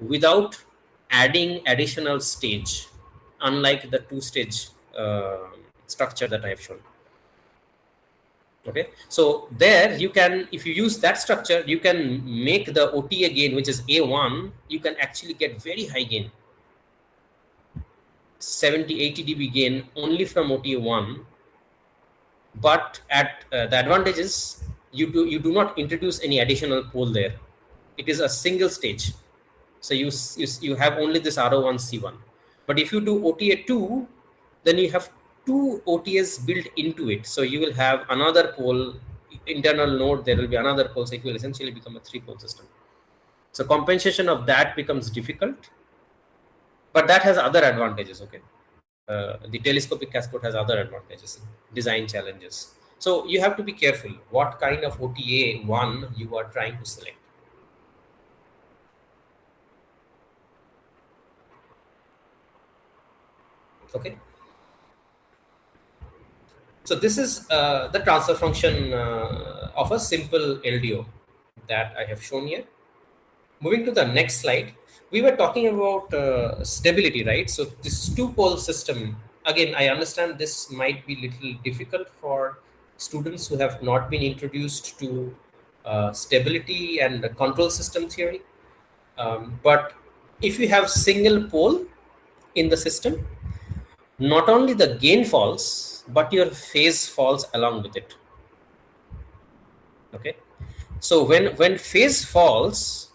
without adding additional stage, unlike the two-stage structure that I have shown. Okay, so there you can, if you use that structure, you can make the OTA gain, which is A1, you can actually get very high gain, 70-80 dB gain only from OTA 1. But at the advantage is you do not introduce any additional pole there. It is a single stage, so you have only this RO1 C1. But if you do OTA 2, then you have two OTAs built into it, so you will have another pole, internal node, there will be another pole, so it will essentially become a three-pole system. So compensation of that becomes difficult, but that has other advantages. Okay, the telescopic cascode has other advantages, design challenges. So you have to be careful what kind of OTA one you are trying to select. Okay. So this is the transfer function of a simple LDO that I have shown here. Moving to the next slide, we were talking about stability, right? So this two-pole system, again, I understand this might be little difficult for students who have not been introduced to stability and control system theory. But if you have single pole in the system, not only the gain falls, but your phase falls along with it. Okay, so when phase falls,